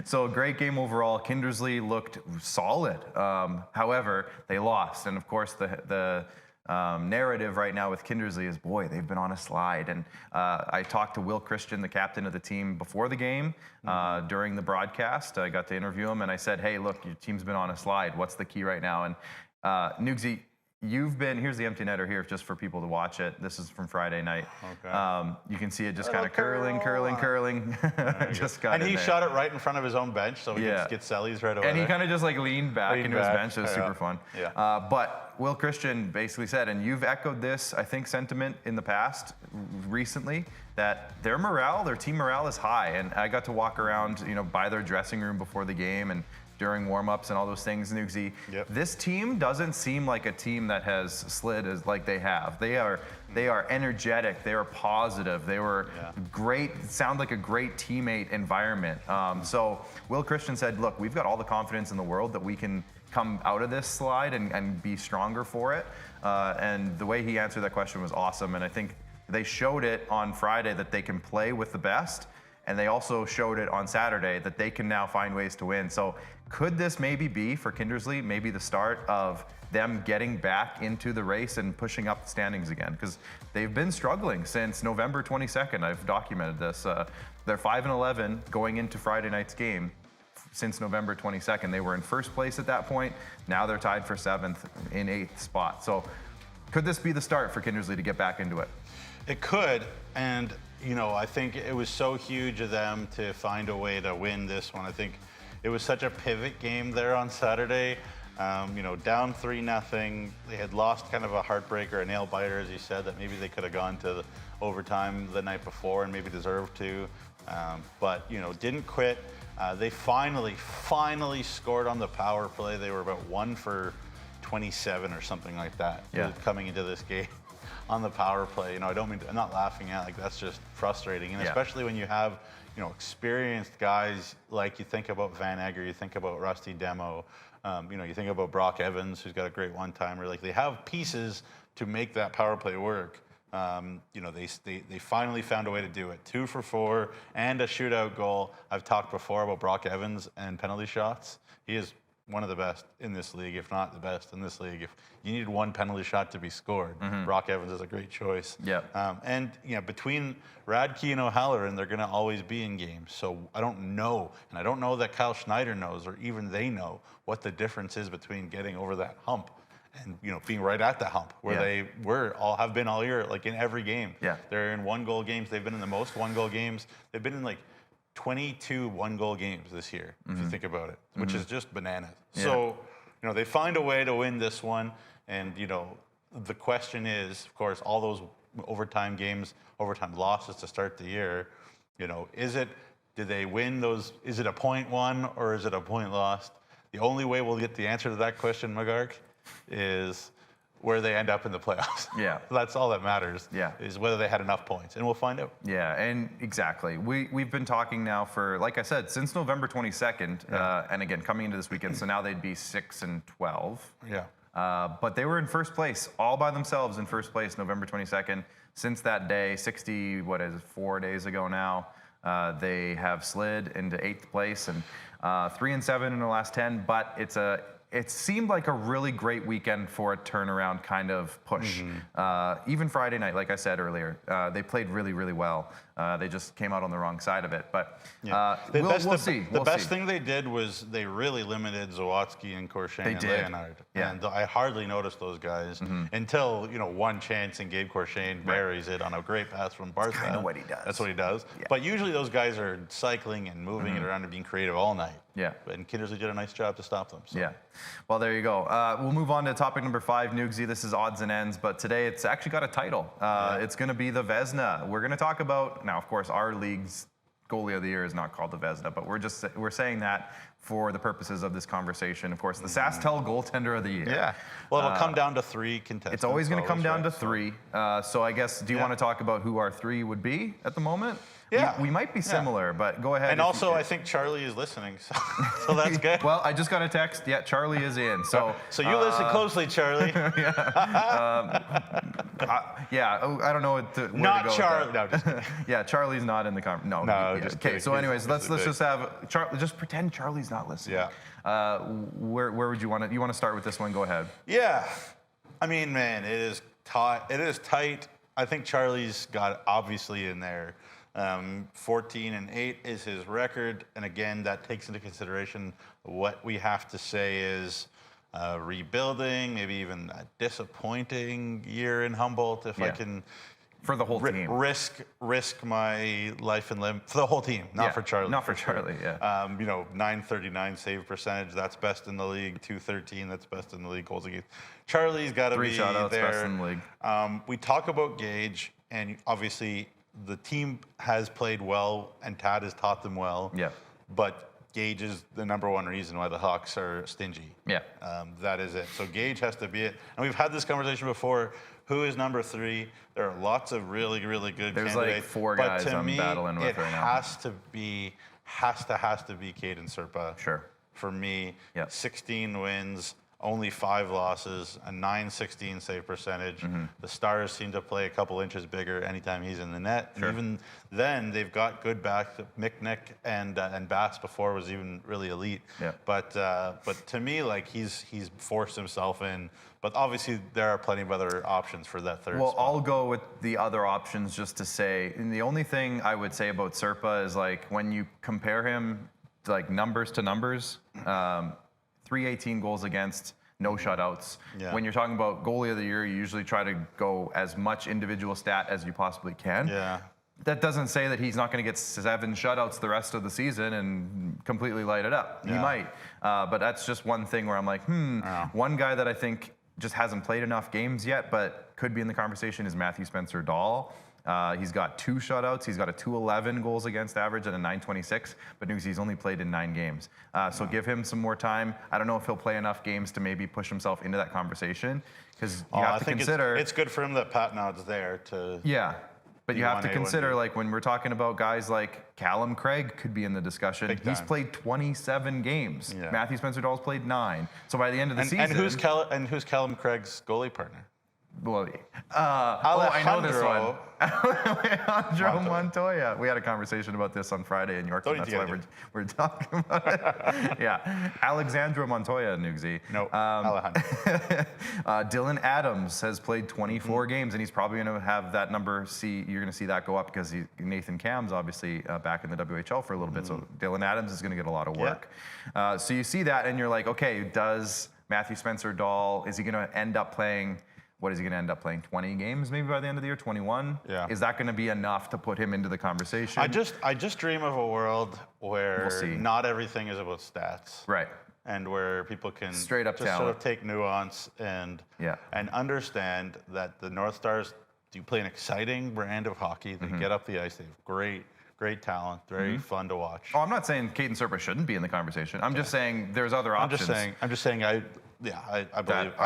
Speaker 1: So great game overall. Kindersley looked solid. However, they lost, and of course the narrative right now with Kindersley is, boy, they've been on a slide. And I talked to Will Christian, the captain of the team, before the game, during the broadcast. I got to interview him, and I said, hey, look, your team's been on a slide. What's the key right now? And Nugsy, you've been, here's the empty netter here just for people to watch it. This is from Friday night. You can see it just kind of curling. Just got
Speaker 2: and he shot it right in front of his own bench, so he could just get Sellies right away.
Speaker 1: And he kind of just like leaned back into his bench. It was super fun. But Will Christian basically said, and you've echoed this, I think, sentiment in the past, recently, that their team morale is high. And I got to walk around, you know, by their dressing room before the game and during warm-ups and all those things, Nugsy. This team doesn't seem like a team that has slid as like they have. They are energetic. They are positive. They were great. Sound like a great teammate environment. So Will Christian said, look, we've got all the confidence in the world that we can come out of this slide and be stronger for it. And the way he answered that question was awesome. And I think they showed it on Friday that they can play with the best. And they also showed it on Saturday that they can now find ways to win. So could this maybe be, for Kindersley, maybe the start of them getting back into the race and pushing up the standings again? Because they've been struggling since November 22nd. I've documented this. They're 5-11 going into Friday night's game since November 22nd. They were in first place at that point. Now they're tied for 7th in 8th spot. So could this be the start for Kindersley to get back into it?
Speaker 2: It could, and you know, I think it was so huge of them to find a way to win this one. I think it was such a pivot game there on Saturday. You know, down 3-0. They had lost kind of a heartbreaker, a nail biter, as you said, that maybe they could have gone to the overtime the night before and maybe deserved to. But, you know, didn't quit. They finally scored on the power play. They were about 1 for 27 or something like that coming into this game on the power play. I'm not laughing at, like, that's just frustrating. And especially when you have, experienced guys, like you think about Van Egger, you think about Rusty Demo, you think about Brock Evans, who's got a great one-timer. Like, they have pieces to make that power play work. They finally found a way to do it. 2 for 4 and a shootout goal. I've talked before about Brock Evans and penalty shots. He is one of the best in this league, if not the best in this league. If you need one penalty shot to be scored, Brock Evans is a great choice. And between Radke and O'Halloran, they're going to always be in games. So I don't know, and I don't know that Kyle Schneider knows, or even they know, what the difference is between getting over that hump and being right at the hump where they have been all year, like in every game. They're in 1-goal games. They've been in the most 1-goal games. They've been in like 22 1-goal games this year, if you think about it, which is just bananas. So, they find a way to win this one. And, the question is, of course, all those overtime games, overtime losses to start the year, do they win those? Is it a point won or is it a point lost? The only way we'll get the answer to that question, McGark, is where they end up in the playoffs. That's all that matters. Is whether they had enough points, and we'll find out.
Speaker 1: And exactly. We've been talking now for, like I said, since November 22nd, and again coming into this weekend. So now they'd be 6-12. But they were in first place, all by themselves in first place, November 22nd. Since that day, 4 days ago now, they have slid into 8th place and 3-7 in the last 10. But it seemed like a really great weekend for a turnaround kind of push. Even Friday night, like I said earlier, they played really, really well. They just came out on the wrong side of it. But we'll see.
Speaker 2: The best thing they did was they really limited Zawadzki and Corshane and Leonard. And I hardly noticed those guys until, one chance and Gabe Corshane buries it on a great pass from Barca.
Speaker 1: That's kind of what he does.
Speaker 2: That's what he does. But usually those guys are cycling and moving it around and being creative all night. And Kindersley did a nice job to stop them. So.
Speaker 1: Well, there you go. We'll move on to topic number 5, Nugsy. This is odds and ends, but today it's actually got a title. It's going to be the Vezina. We're going to talk about, now, of course, our league's goalie of the year is not called the Vezina, but we're saying that for the purposes of this conversation. Of course, the SaskTel goaltender of the year.
Speaker 2: Well, it'll come down to 3 contestants.
Speaker 1: It's always going to come down to 3. So I guess, do you want to talk about who our 3 would be at the moment? We might be similar, but go ahead.
Speaker 2: And also, I think Charlie is listening, so that's good.
Speaker 1: Well, I just got a text. Yeah, Charlie is in. So
Speaker 2: you listen closely, Charlie.
Speaker 1: I don't know where to go.
Speaker 2: Not Charlie. No, just kidding.
Speaker 1: Charlie's not in the conversation. No. Okay. So, anyways, let's just have just pretend Charlie's not listening. Where would you want to? You want to start with this one? Go ahead.
Speaker 2: I mean, man, it is tight. It is tight. I think Charlie's got obviously in there. 14-8 is his record, and again, that takes into consideration what we have to say is rebuilding, maybe even a disappointing year in Humboldt, if I can.
Speaker 1: For the whole team.
Speaker 2: Risk my life and limb for the whole team, not for Charlie.
Speaker 1: Not for Charlie,
Speaker 2: 939 save percentage, that's best in the league. 213, that's best in the league. Goals against. Charlie's got to be there. 3 shutouts, best in the league. We talk about Gage, and obviously the team has played well, and Tad has taught them well. But Gage is the #1 reason why the Hawks are stingy. That is it. So Gage has to be it. And we've had this conversation before. Who is number 3? There are lots of really, really good candidates.
Speaker 1: There's like 4 guys I'm battling with right now.
Speaker 2: Has to be Caden Serpa.
Speaker 1: Sure.
Speaker 2: For me, 16 wins, only 5 losses, a 916 save percentage. The Stars seem to play a couple inches bigger anytime he's in the net. And even then, they've got good back. Mick and Bass before was even really elite. But to me, like he's forced himself in. But obviously, there are plenty of other options for that third spot.
Speaker 1: I'll go with the other options just to say, and the only thing I would say about Serpa is like when you compare him like numbers to numbers, 318 goals against, no shutouts. When you're talking about goalie of the year, you usually try to go as much individual stat as you possibly can. That doesn't say that he's not going to get 7 shutouts the rest of the season and completely light it up. He might. But that's just one thing where I'm like, one guy that I think just hasn't played enough games yet, but could be in the conversation is Matthew Spencer-Dahl. He's got 2 shutouts. He's got a 211 goals against average and a 926, but Nugsy's only played in 9 games. So give him some more time. I don't know if he'll play enough games to maybe push himself into that conversation, because you have to consider.
Speaker 2: It's good for him that Pat Nod's there to.
Speaker 1: Yeah. But you have to consider, like, when we're talking about guys like Callum Craig could be in the discussion. He's played 27 games. Yeah. Matthew Spencer-Dahl's played 9. So by the end of the season.
Speaker 2: And who's Callum Craig's goalie partner?
Speaker 1: Well, I know this one. Alejandro Montoya. We had a conversation about this on Friday in York. That's why we're talking about it. Yeah. Alexandro Montoya, Nugsy.
Speaker 2: No, Alejandro.
Speaker 1: Dylan Adams has played 24 games, and he's probably going to have that number. You're going to see that go up because Nathan Cam's obviously back in the WHL for a little bit. So Dylan Adams is going to get a lot of work. Yeah. So you see that, and you're like, okay, does Matthew Spencer-Dahl, is he going to end up playing? What is he going to end up playing? 20 games maybe by the end of the year? 21?
Speaker 2: Yeah.
Speaker 1: Is that going to be enough to put him into the conversation?
Speaker 2: I just dream of a world where not everything is about stats.
Speaker 1: Right.
Speaker 2: And where people can
Speaker 1: straight up
Speaker 2: just
Speaker 1: talent.
Speaker 2: sort of take nuance and understand that the North Stars do play an exciting brand of hockey. They get up the ice. They have great talent. Very fun to watch.
Speaker 1: Oh, I'm not saying Caden Serpa shouldn't be in the conversation. I'm just saying there's other options.
Speaker 2: I'm just saying I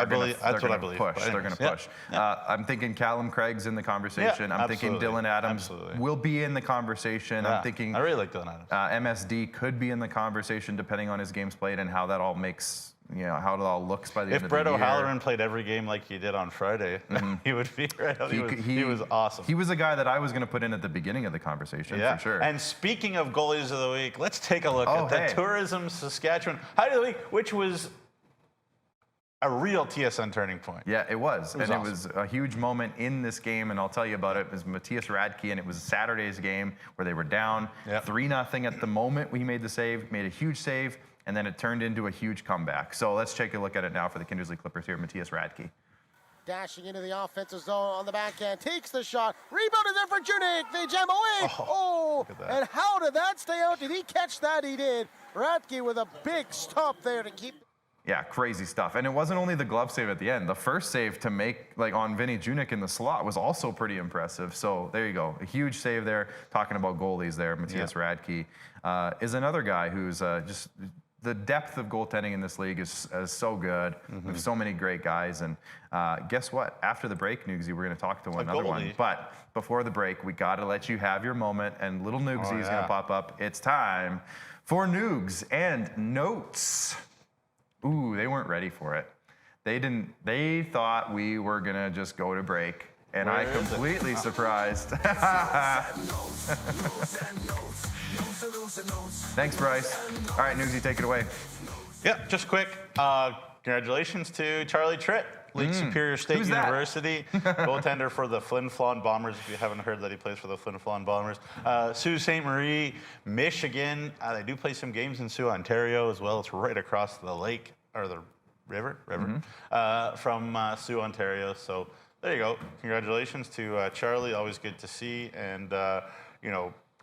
Speaker 2: believe that's what I believe.
Speaker 1: They're going to push. I'm thinking Callum Craig's in the conversation. I'm thinking Dylan Adams will be in the conversation.
Speaker 2: Yeah,
Speaker 1: I'm thinking
Speaker 2: I really like Dylan Adams.
Speaker 1: MSD could be in the conversation depending on his games played and how that all makes, how it all looks by the end of the year.
Speaker 2: If Brett O'Halloran played every game like he did on Friday, he would be right. He was awesome.
Speaker 1: He was a guy that I was going to put in at the beginning of the conversation, for sure.
Speaker 2: And speaking of goalies of the week, let's take a look at the Tourism Saskatchewan Highlight of the Week, which was a real TSN turning point.
Speaker 1: Yeah, it was. It was a huge moment in this game, and I'll tell you about it. It was Matthias Radke, and it was Saturday's game where they were down 3-0 at the moment. He made the save, made a huge save, and then it turned into a huge comeback. So let's take a look at it now for the Kindersley Clippers here. Matthias Radke.
Speaker 3: Dashing into the offensive zone on the backhand, takes the shot, rebound is there for Junik, they jam away, and how did that stay out? Did he catch that? He did. Radke with a big stop there to keep.
Speaker 1: Yeah, crazy stuff. And it wasn't only the glove save at the end. The first save to make, on Vinny Junik in the slot was also pretty impressive. So there you go. A huge save there. Talking about goalies there, Matthias Radke is another guy who's just the depth of goaltending in this league is so good. We have so many great guys. And guess what? After the break, Nugsy, we're going to talk to another one. But before the break, we got to let you have your moment. And little Nugsy is going to pop up. It's time for Nugs and Notes. Ooh, they weren't ready for it. They thought we were gonna just go to break, and I completely surprised. Thanks, Bryce. All right, Nugsy, take it away.
Speaker 2: Yeah, just quick. Congratulations to Charlie Tritt, Lake Superior State University, goaltender for the Flin Flon Bombers. If you haven't heard that he plays for the Flin Flon Bombers. Sault Ste. Marie, Michigan. They do play some games in Sault, Ontario as well. It's right across the lake, or the river from Sault, Ontario. So there you go. Congratulations to Charlie. Always good to see. And,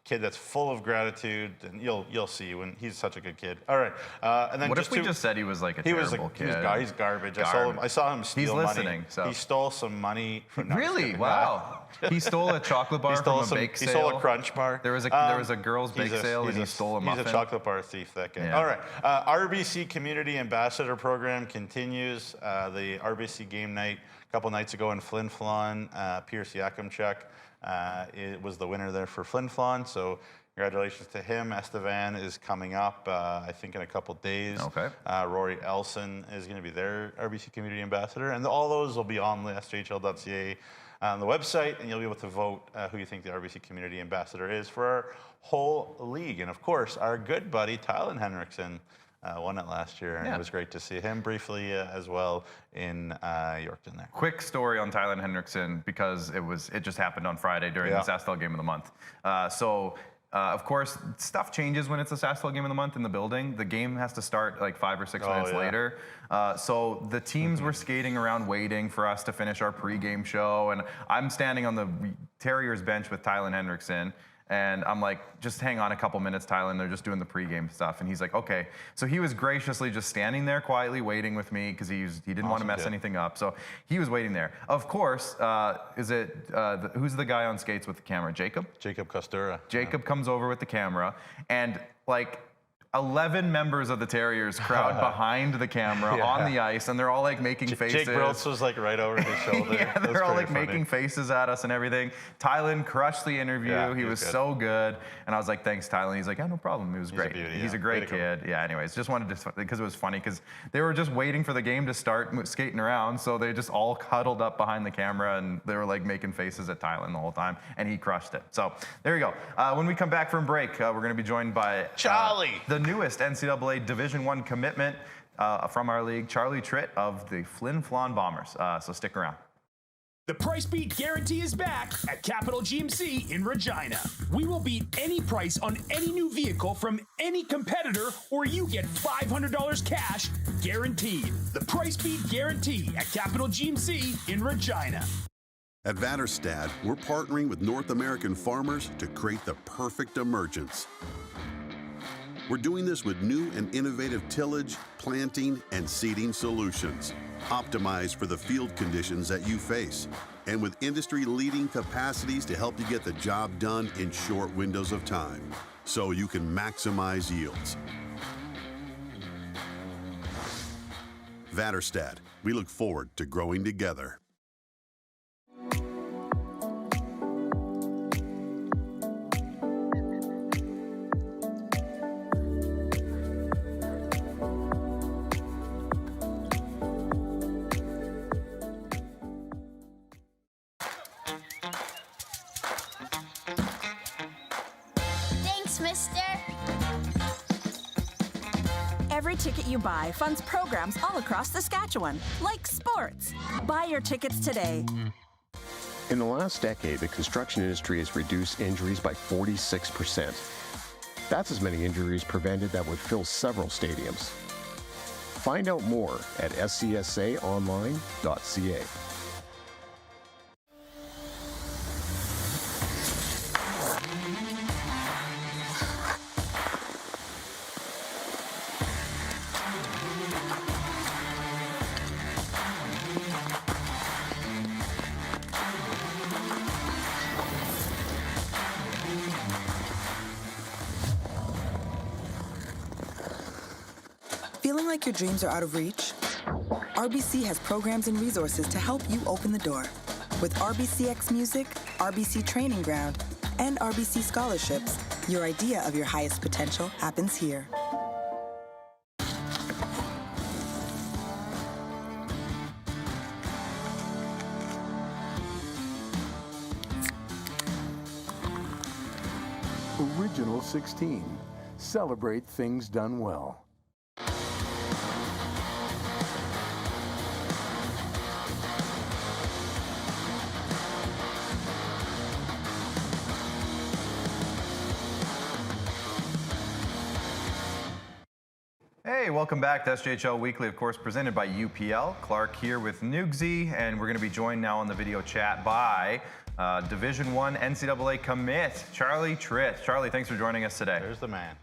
Speaker 2: kid that's full of gratitude, and you'll see when he's such a good kid. All right, and then
Speaker 1: what if we just said he was like a terrible kid?
Speaker 2: He's garbage. I saw him steal money.
Speaker 1: He's listening. So.
Speaker 2: He stole some money from.
Speaker 1: Really? Wow. He stole a chocolate bar from a bake sale.
Speaker 2: He stole a Crunch bar.
Speaker 1: There was a girl's bake sale, and he stole a muffin.
Speaker 2: He's a chocolate bar thief. That guy. Yeah. All right. RBC Community Ambassador Program continues. The RBC game night a couple nights ago in Flin Flon, Pierce Yakimchuk. It was the winner there for Flin Flon, so congratulations to him. Estevan is coming up, I think, in a couple days.
Speaker 1: Okay.
Speaker 2: Rory Elson is going to be their RBC Community Ambassador, and all those will be on the SJHL.ca on the website, and you'll be able to vote who you think the RBC Community Ambassador is for our whole league. And of course, our good buddy Tylen Henriksen won it last year, and it was great to see him briefly as well in Yorkton there.
Speaker 1: Quick story on Tylen Henriksen, because it just happened on Friday during the SaskTel Game of the Month. Of course, stuff changes when it's a SaskTel Game of the Month in the building. The game has to start like 5 or 6 minutes later. So the teams were skating around waiting for us to finish our pregame show, and I'm standing on the Terriers bench with Tylen Henriksen. And I'm like, just hang on a couple minutes, Tylen. They're just doing the pregame stuff. And he's like, okay. So he was graciously just standing there quietly waiting with me because he didn't want to mess anything up. So he was waiting there. Of course, who's the guy on skates with the camera? Jacob?
Speaker 2: Jacob Costura.
Speaker 1: Jacob comes over with the camera, and like 11 members of the Terriers crowd behind the camera on the ice, and they're all like making faces.
Speaker 2: Jake Brils was like right over his shoulder.
Speaker 1: Yeah, they're all like making faces at us and everything. Tylen crushed the interview.
Speaker 2: Yeah,
Speaker 1: he was so good. And I was like, thanks, Tylen. He's like, yeah, no problem. It was great. He's a great kid. Yeah, anyways, just wanted to, because it was funny, because they were just waiting for the game to start skating around. So they just all huddled up behind the camera, and they were like making faces at Tylen the whole time, and he crushed it. So there you go. When we come back from break, we're going to be joined by
Speaker 2: Charlie,
Speaker 1: the newest NCAA Division I commitment from our league, Charlie Tritt of the Flin Flon Bombers. So stick around.
Speaker 4: The Price Beat Guarantee is back at Capital GMC in Regina. We will beat any price on any new vehicle from any competitor, or you get $500 cash guaranteed. The Price Beat Guarantee at Capital GMC in Regina.
Speaker 5: At Vatterstad, we're partnering with North American farmers to create the perfect emergence. We're doing this with new and innovative tillage, planting, and seeding solutions, optimized for the field conditions that you face, and with industry-leading capacities to help you get the job done in short windows of time, so you can maximize yields. Vatterstad, we look forward to growing together.
Speaker 6: Every ticket you buy funds programs all across Saskatchewan, like sports. Buy your tickets today.
Speaker 7: In the last decade, the construction industry has reduced injuries by 46%. That's as many injuries prevented that would fill several stadiums. Find out more at scsaonline.ca.
Speaker 8: Feeling like your dreams are out of reach? RBC has programs and resources to help you open the door. With RBCX Music, RBC Training Ground, and RBC Scholarships, your idea of your highest potential happens here.
Speaker 9: Original 16. Celebrate things done well.
Speaker 1: Hey, welcome back to SJHL Weekly, of course, presented by UPL. Clark here with Nugsy, and we're going to be joined now on the video chat by Division I NCAA commit, Charlie Tritt. Charlie, thanks for joining us today.
Speaker 2: There's the man.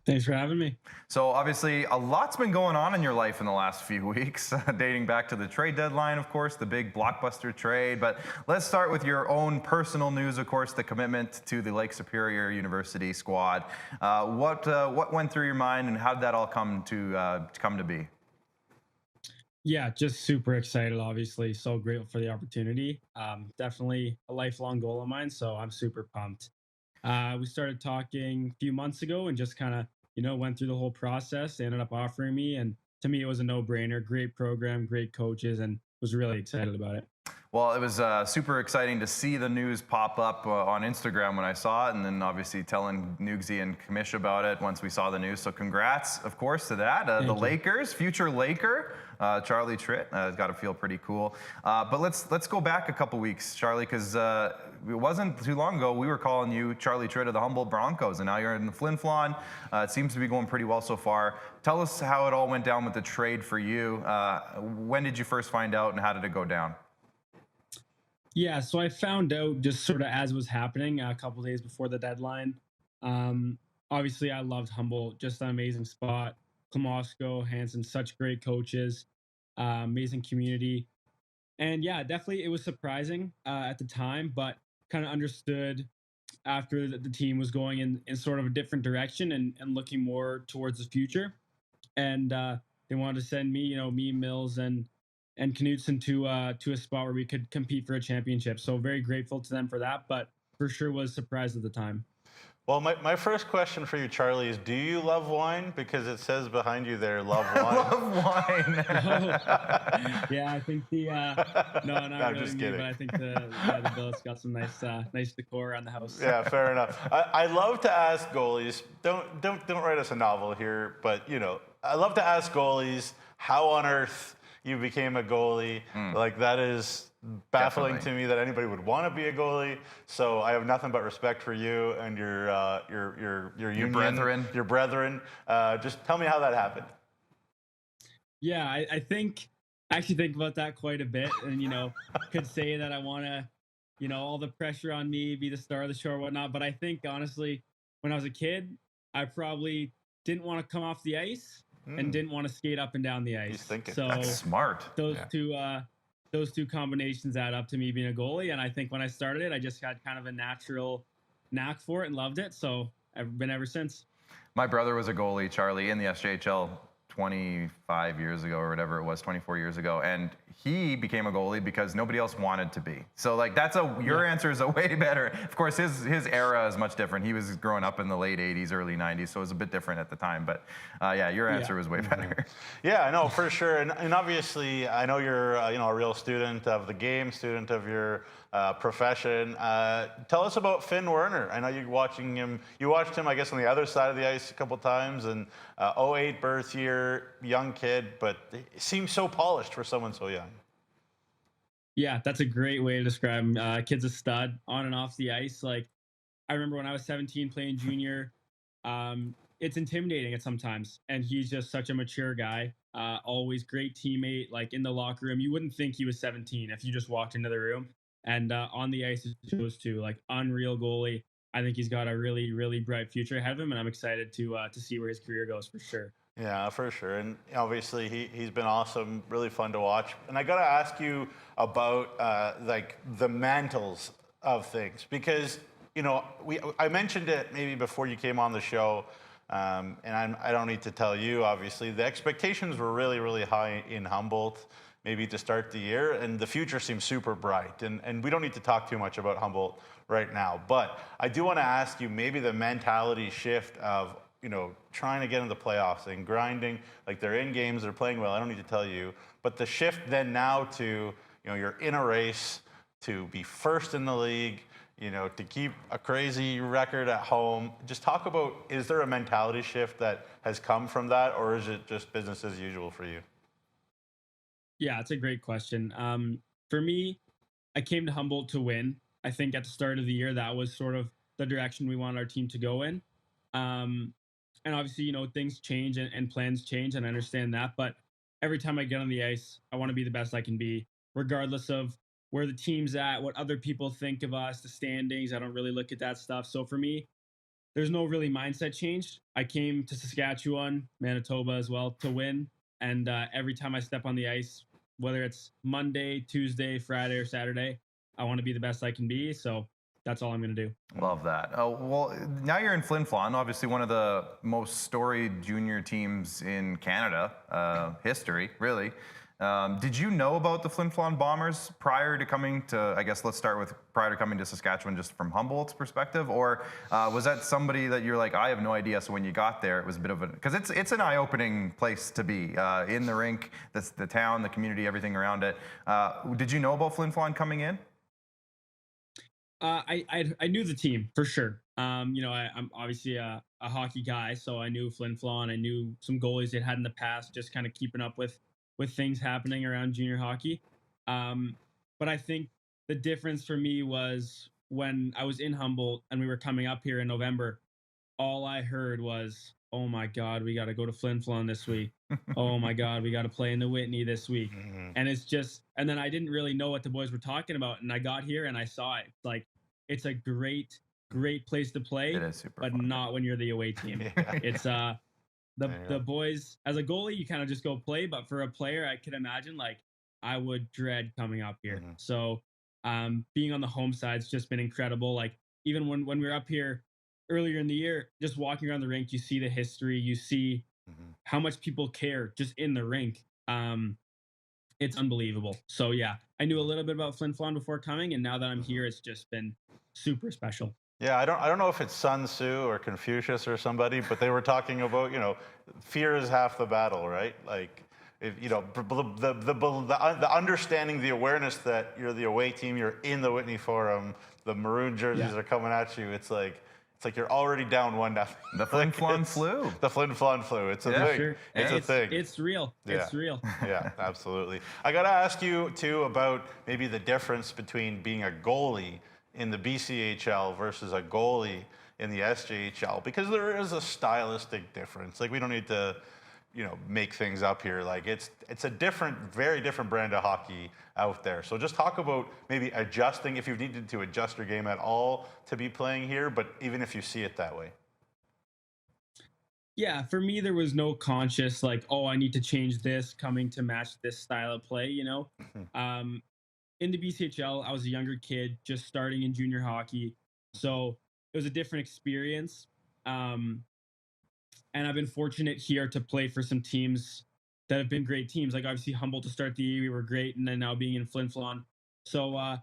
Speaker 10: Thanks for having me.
Speaker 1: So obviously a lot's been going on in your life in the last few weeks, dating back to the trade deadline, of course, the big blockbuster trade. But let's start with your own personal news, of course, the commitment to the Lake Superior University squad. What went through your mind, and how did that all come to be?
Speaker 10: Yeah, just super excited, obviously. So grateful for the opportunity. Definitely a lifelong goal of mine, so I'm super pumped. We started talking a few months ago and just kind of, went through the whole process. They ended up offering me, and to me, it was a no-brainer. Great program, great coaches, and was really excited about it.
Speaker 1: Well, it was super exciting to see the news pop up on Instagram when I saw it, and then obviously telling Nugsy and Kamish about it once we saw the news. So congrats, of course, to that. The Lakers, future Laker, Charlie Tritt, has got to feel pretty cool. But let's go back a couple weeks, Charlie, because it wasn't too long ago we were calling you Charlie Tritt of the Humboldt Broncos, and now you're in the Flin Flon. It seems to be going pretty well so far. Tell us how it all went down with the trade for you. When did you first find out, and how did it go down?
Speaker 10: Yeah, so I found out just sort of as it was happening a couple days before the deadline. Um, Obviously, I loved Humboldt, just an amazing spot. Klamosko, Hansen, such great coaches, amazing community. And yeah, definitely it was surprising at the time, but kind of understood after the team was going in sort of a different direction and looking more towards the future. And they wanted to send me, me, Mills, and Knutson to a spot where we could compete for a championship. So very grateful to them for that, but for sure was surprised at the time.
Speaker 2: Well, my first question for you, Charlie, is do you love wine? Because it says behind you there, love wine.
Speaker 1: Love wine.
Speaker 10: Yeah, I think the no, not
Speaker 2: No, I'm
Speaker 10: really
Speaker 2: just
Speaker 10: me,
Speaker 2: kidding.
Speaker 10: but I think the Billet's got some nice decor around the house.
Speaker 2: Yeah, fair enough. I love to ask goalies. Don't write us a novel here, but I love to ask goalies how on earth you became a goalie. Like that is baffling to me that anybody would want to be a goalie. So I have nothing but respect for you and your union,
Speaker 1: brethren.
Speaker 2: Your brethren. Just tell me how that happened.
Speaker 10: Yeah, I actually think about that quite a bit, and could say that I want to, all the pressure on me, be the star of the show or whatnot. But I think honestly, when I was a kid, I probably didn't want to come off the ice and didn't want to skate up and down the ice.
Speaker 2: He's thinking.
Speaker 10: So
Speaker 1: That's smart.
Speaker 10: Those two combinations add up to me being a goalie. And I think when I started it, I just had kind of a natural knack for it and loved it. So I've been ever since.
Speaker 1: My brother was a goalie, Charlie, in the SJHL 25 years ago or whatever it was, 24 years ago. And he became a goalie because nobody else wanted to be. So like your answer is a way better. Of course, his era is much different. He was growing up in the late 80s, early 90s, so it was a bit different at the time. But yeah, your answer was way better.
Speaker 2: Yeah, I know for sure. And obviously, I know you're a real student of the game, student of your profession. Tell us about Finn Werner. I know you're watching him. You watched him, I guess, on the other side of the ice a couple times. And 08 birth year, young kid, but he seems so polished for someone so young.
Speaker 10: Yeah, that's a great way to describe him. Kid's a stud on and off the ice. Like, I remember when I was 17 playing junior, it's intimidating at sometimes. And he's just such a mature guy. Always great teammate. Like in the locker room, you wouldn't think he was 17 if you just walked into the room. And on the ice, it shows too. Like unreal goalie. I think he's got a really, really bright future ahead of him, and I'm excited to see where his career goes for sure.
Speaker 2: Yeah, for sure. And obviously he's been awesome, really fun to watch. And I got to ask you about like the mantles of things, because I mentioned it maybe before you came on the show, and I don't need to tell you, obviously the expectations were really, really high in Humboldt maybe to start the year, and the future seems super bright. And we don't need to talk too much about Humboldt right now, but I do want to ask you maybe the mentality shift of trying to get into the playoffs and grinding. Like they're in games, they're playing well. I don't need to tell you, but the shift then now to, you're in a race to be first in the league, to keep a crazy record at home. Just talk about, is there a mentality shift that has come from that, or is it just business as usual for you?
Speaker 10: Yeah, it's a great question. For me, I came to Humboldt to win. I think at the start of the year, that was sort of the direction we wanted our team to go in. And obviously, things change and plans change, and I understand that. But every time I get on the ice, I want to be the best I can be, regardless of where the team's at, what other people think of us, the standings. I don't really look at that stuff. So for me, there's no really mindset change. I came to Saskatchewan, Manitoba as well, to win. And every time I step on the ice, whether it's Monday, Tuesday, Friday, or Saturday, I want to be the best I can be. So that's all I'm going to do.
Speaker 1: Love that. Well, now you're in Flin Flon, obviously one of the most storied junior teams in Canada, history, really. Did you know about the Flin Flon Bombers prior to coming to, I guess let's start with prior to coming to Saskatchewan, just from Humboldt's perspective? Or was that somebody that you're like, I have no idea, so when you got there, it was a bit of a, because it's an eye-opening place to be, in the rink, that's the town, the community, everything around it. Did you know about Flin Flon coming in?
Speaker 10: I knew the team for sure. I'm obviously a hockey guy, so I knew Flin Flon. I knew some goalies they had in the past, just kind of keeping up with things happening around junior hockey. But I think the difference for me was when I was in Humboldt and we were coming up here in November, all I heard was, oh my God, we got to go to Flin Flon this week. Oh my God, we got to play in the Whitney this week. And it's just, and then I didn't really know what the boys were talking about. And I got here and I saw it. It's like, it's a great place to play.
Speaker 1: It is super
Speaker 10: but
Speaker 1: fun.
Speaker 10: not when you're the away team. It's the boys, as a goalie, you kind of just go play. But for a player, I could imagine like I would dread coming up here. So being on the home side's just been incredible. Like even when we were up here earlier in the year, just walking around the rink, you see the history, you see how much people care just in the rink. It's unbelievable. So yeah, I knew a little bit about Flin Flon before coming, and now that I'm here, it's just been super special.
Speaker 2: Yeah, I don't know if it's Sun Tzu or Confucius or somebody, but they were talking about, you know, fear is half the battle, right? Like, if, you know, the understanding, the awareness that you're the away team, you're in the Whitney Forum, the maroon jerseys are coming at you. It's like you're already down 1-0.
Speaker 1: The Flin Flon flu.
Speaker 2: The Flin Flon flu. It's a thing.
Speaker 10: Sure.
Speaker 2: It's a thing.
Speaker 10: It's real.
Speaker 2: Yeah.
Speaker 10: It's real.
Speaker 2: Yeah, absolutely. I got to ask you, too, about maybe the difference between being a goalie in the BCHL versus a goalie in the SJHL, because there is a stylistic difference. Like, we don't need to, you know, make things up here. Like, it's a different, very different brand of hockey out there. So just talk about maybe adjusting, if you've needed to adjust your game at all to be playing here, but even if you see it that way.
Speaker 10: Yeah, for me, there was no conscious, like, oh, I need to change this coming to match this style of play, you know? In the BCHL, I was a younger kid just starting in junior hockey. So it was a different experience. And I've been fortunate here to play for some teams that have been great teams. Like obviously Humboldt to start the year, we were great. And then now being in Flin Flon. So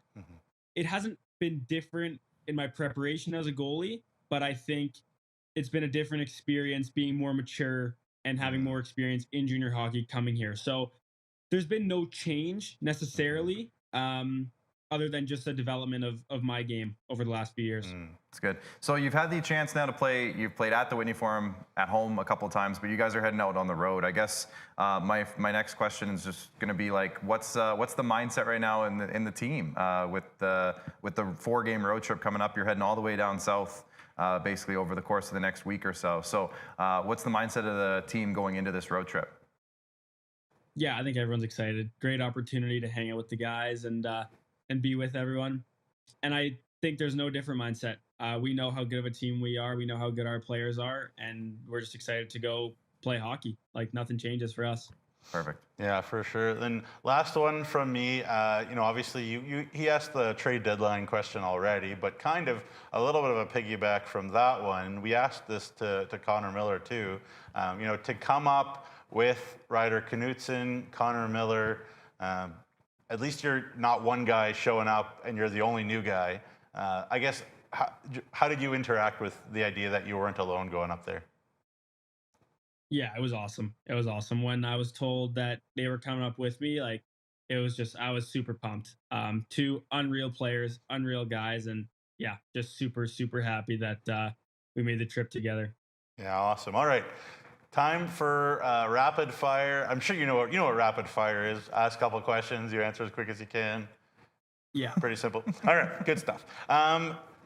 Speaker 10: it hasn't been different in my preparation as a goalie, but I think it's been a different experience being more mature and having more experience in junior hockey coming here. So there's been no change necessarily. Other than just the development of my game over the last few years.
Speaker 1: That's good. So you've had the chance now to play. You've played at the Whitney Forum, at home a couple of times, but you guys are heading out on the road. I guess my next question is just going to be like, what's the mindset right now in the team with the 4-game road trip coming up? You're heading all the way down south, basically over the course of the next week or so. So what's the mindset of the team going into this road trip?
Speaker 10: Yeah, I think everyone's excited. Great opportunity to hang out with the guys and be with everyone. And I think there's no different mindset. We know how good of a team we are. We know how good our players are, and we're just excited to go play hockey. Like nothing changes for us.
Speaker 1: Perfect.
Speaker 2: Yeah, for sure. Then last one from me. You know, obviously he asked the trade deadline question already, but kind of a little bit of a piggyback from that one. We asked this to Connor Miller too. You know, to come up with Ryder Knutson, Connor Miller. At least you're not one guy showing up and you're the only new guy. I guess, how did you interact with the idea that you weren't alone going up there?
Speaker 10: Yeah, it was awesome. It was awesome. When I was told that they were coming up with me, like, it was just, I was super pumped. 2 unreal players, unreal guys, and yeah, just super, super happy that we made the trip together.
Speaker 2: Yeah, awesome. All right. Time for rapid fire. I'm sure you know what rapid fire is. Ask a couple questions, you answer as quick as you can.
Speaker 10: Yeah.
Speaker 2: Pretty simple. All right, good stuff.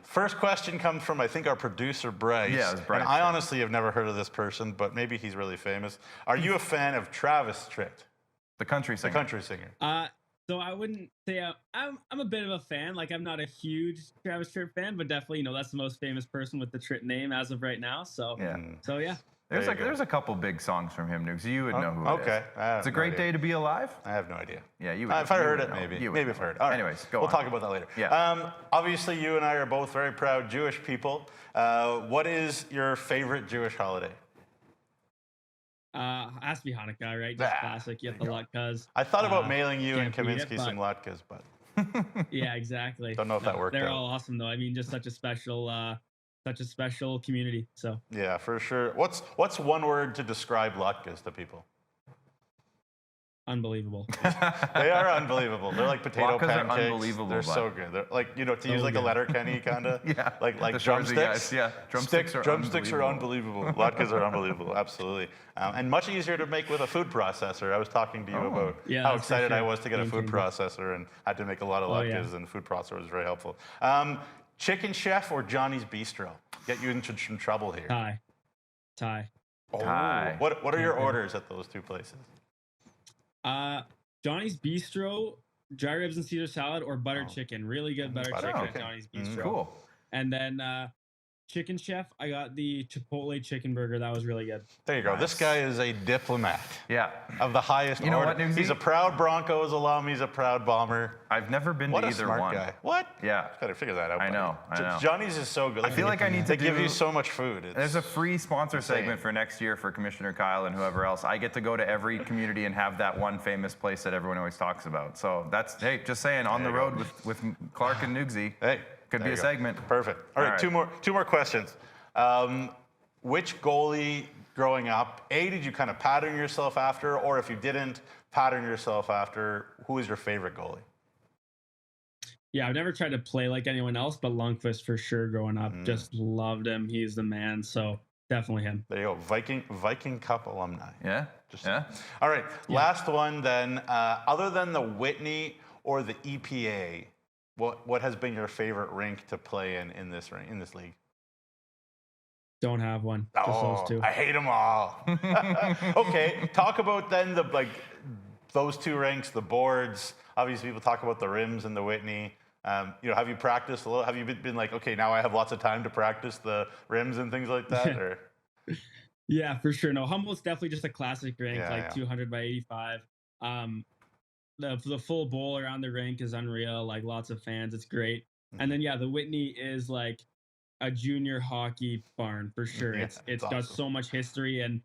Speaker 2: First question comes from, I think, our producer, Bryce.
Speaker 1: Yeah, it's Bryce.
Speaker 2: And I honestly have never heard of this person, but maybe he's really famous. Are you a fan of Travis Tritt?
Speaker 1: The country singer.
Speaker 2: The country singer.
Speaker 10: So I wouldn't say I'm a bit of a fan. Like, I'm not a huge Travis Tritt fan, but definitely, you know, that's the most famous person with the Tritt name as of right now. So yeah.
Speaker 1: There's a couple big songs from him, Nukes. You would know who it is.
Speaker 2: Okay.
Speaker 1: It's a great day to be alive.
Speaker 2: I have no idea.
Speaker 1: Yeah, you would.
Speaker 2: If I heard it, maybe. Maybe if I heard it. All right.
Speaker 1: Anyways, go on.
Speaker 2: We'll talk about that later.
Speaker 1: Yeah.
Speaker 2: Obviously, you and I are both very proud Jewish people. What is your favorite Jewish holiday?
Speaker 10: Has to be Hanukkah, right? Just classic. You have the latkes.
Speaker 2: I thought about mailing you and Kaminsky some latkes, but
Speaker 10: yeah, exactly.
Speaker 2: Don't know if that worked.
Speaker 10: They're all awesome, though. I mean, just such a special community. So
Speaker 2: yeah, for sure. What's one word to describe latkes to people?
Speaker 10: Unbelievable.
Speaker 2: They are unbelievable. They're like potato
Speaker 1: Latkes
Speaker 2: pancakes.
Speaker 1: Are unbelievable.
Speaker 2: They're so good. They're like, you know, to use like a Letterkenny kind of.
Speaker 1: Yeah.
Speaker 2: Like
Speaker 1: the
Speaker 2: drumsticks.
Speaker 1: Guys. Yeah. Drumsticks
Speaker 2: are unbelievable. Latkes are unbelievable. Absolutely. And much easier to make with a food processor. I was talking to you about how excited I was to get a food processor and had to make a lot of latkes, and food processor was very helpful. Chicken Chef or Johnny's Bistro? Get you into some trouble here.
Speaker 10: Thai.
Speaker 2: Oh. What are your orders at those two places?
Speaker 10: Johnny's Bistro, dry ribs and Caesar salad, or butter chicken. Really good butter chicken at Johnny's Bistro.
Speaker 1: Cool.
Speaker 10: And then Chicken Chef, I got the Chipotle chicken burger. That was really good.
Speaker 2: There you go.
Speaker 1: Nice.
Speaker 2: This guy is a diplomat.
Speaker 1: Yeah.
Speaker 2: Of the highest order.
Speaker 1: You know what, Newsy?
Speaker 2: He's a proud Broncos alum. He's a proud Bomber.
Speaker 1: I've never been to either
Speaker 2: What a smart
Speaker 1: one.
Speaker 2: guy. What?
Speaker 1: Yeah.
Speaker 2: Gotta figure that out.
Speaker 1: I know.
Speaker 2: Johnny's is so good.
Speaker 1: I feel like I need to
Speaker 2: They give you so much food.
Speaker 1: There's a free sponsor segment for next year for Commissioner Kyle and whoever else. I get to go to every community and have that one famous place that everyone always talks about. So that's, hey, just saying, on the road with Clark and Nugsy.
Speaker 2: Hey.
Speaker 1: Could be a segment.
Speaker 2: Perfect. All right, two more questions. Which goalie growing up, did you kind of pattern yourself after, or if you didn't pattern yourself after, who is your favorite goalie?
Speaker 10: Yeah, I've never tried to play like anyone else, but Lundqvist for sure growing up. Just loved him. He's the man, so definitely him.
Speaker 2: There you go, Viking Cup alumni.
Speaker 1: Yeah,
Speaker 2: All right, last one then. Other than the Whitney or the EPA, what has been your favorite rink to play in this league?
Speaker 10: Don't have one. Just those two.
Speaker 2: I hate them all. Okay, talk about then those two rinks, the boards. Obviously, people talk about the rims and the Whitney. Have you practiced a little? Have you been like, okay, now I have lots of time to practice the rims and things like that? Or?
Speaker 10: Yeah, for sure. No, Humboldt's definitely just a classic rink, 200 by 85. The full bowl around the rink is unreal. Like lots of fans, it's great. And then the Whitney is like a junior hockey barn for sure. It's awesome. Got so much history, and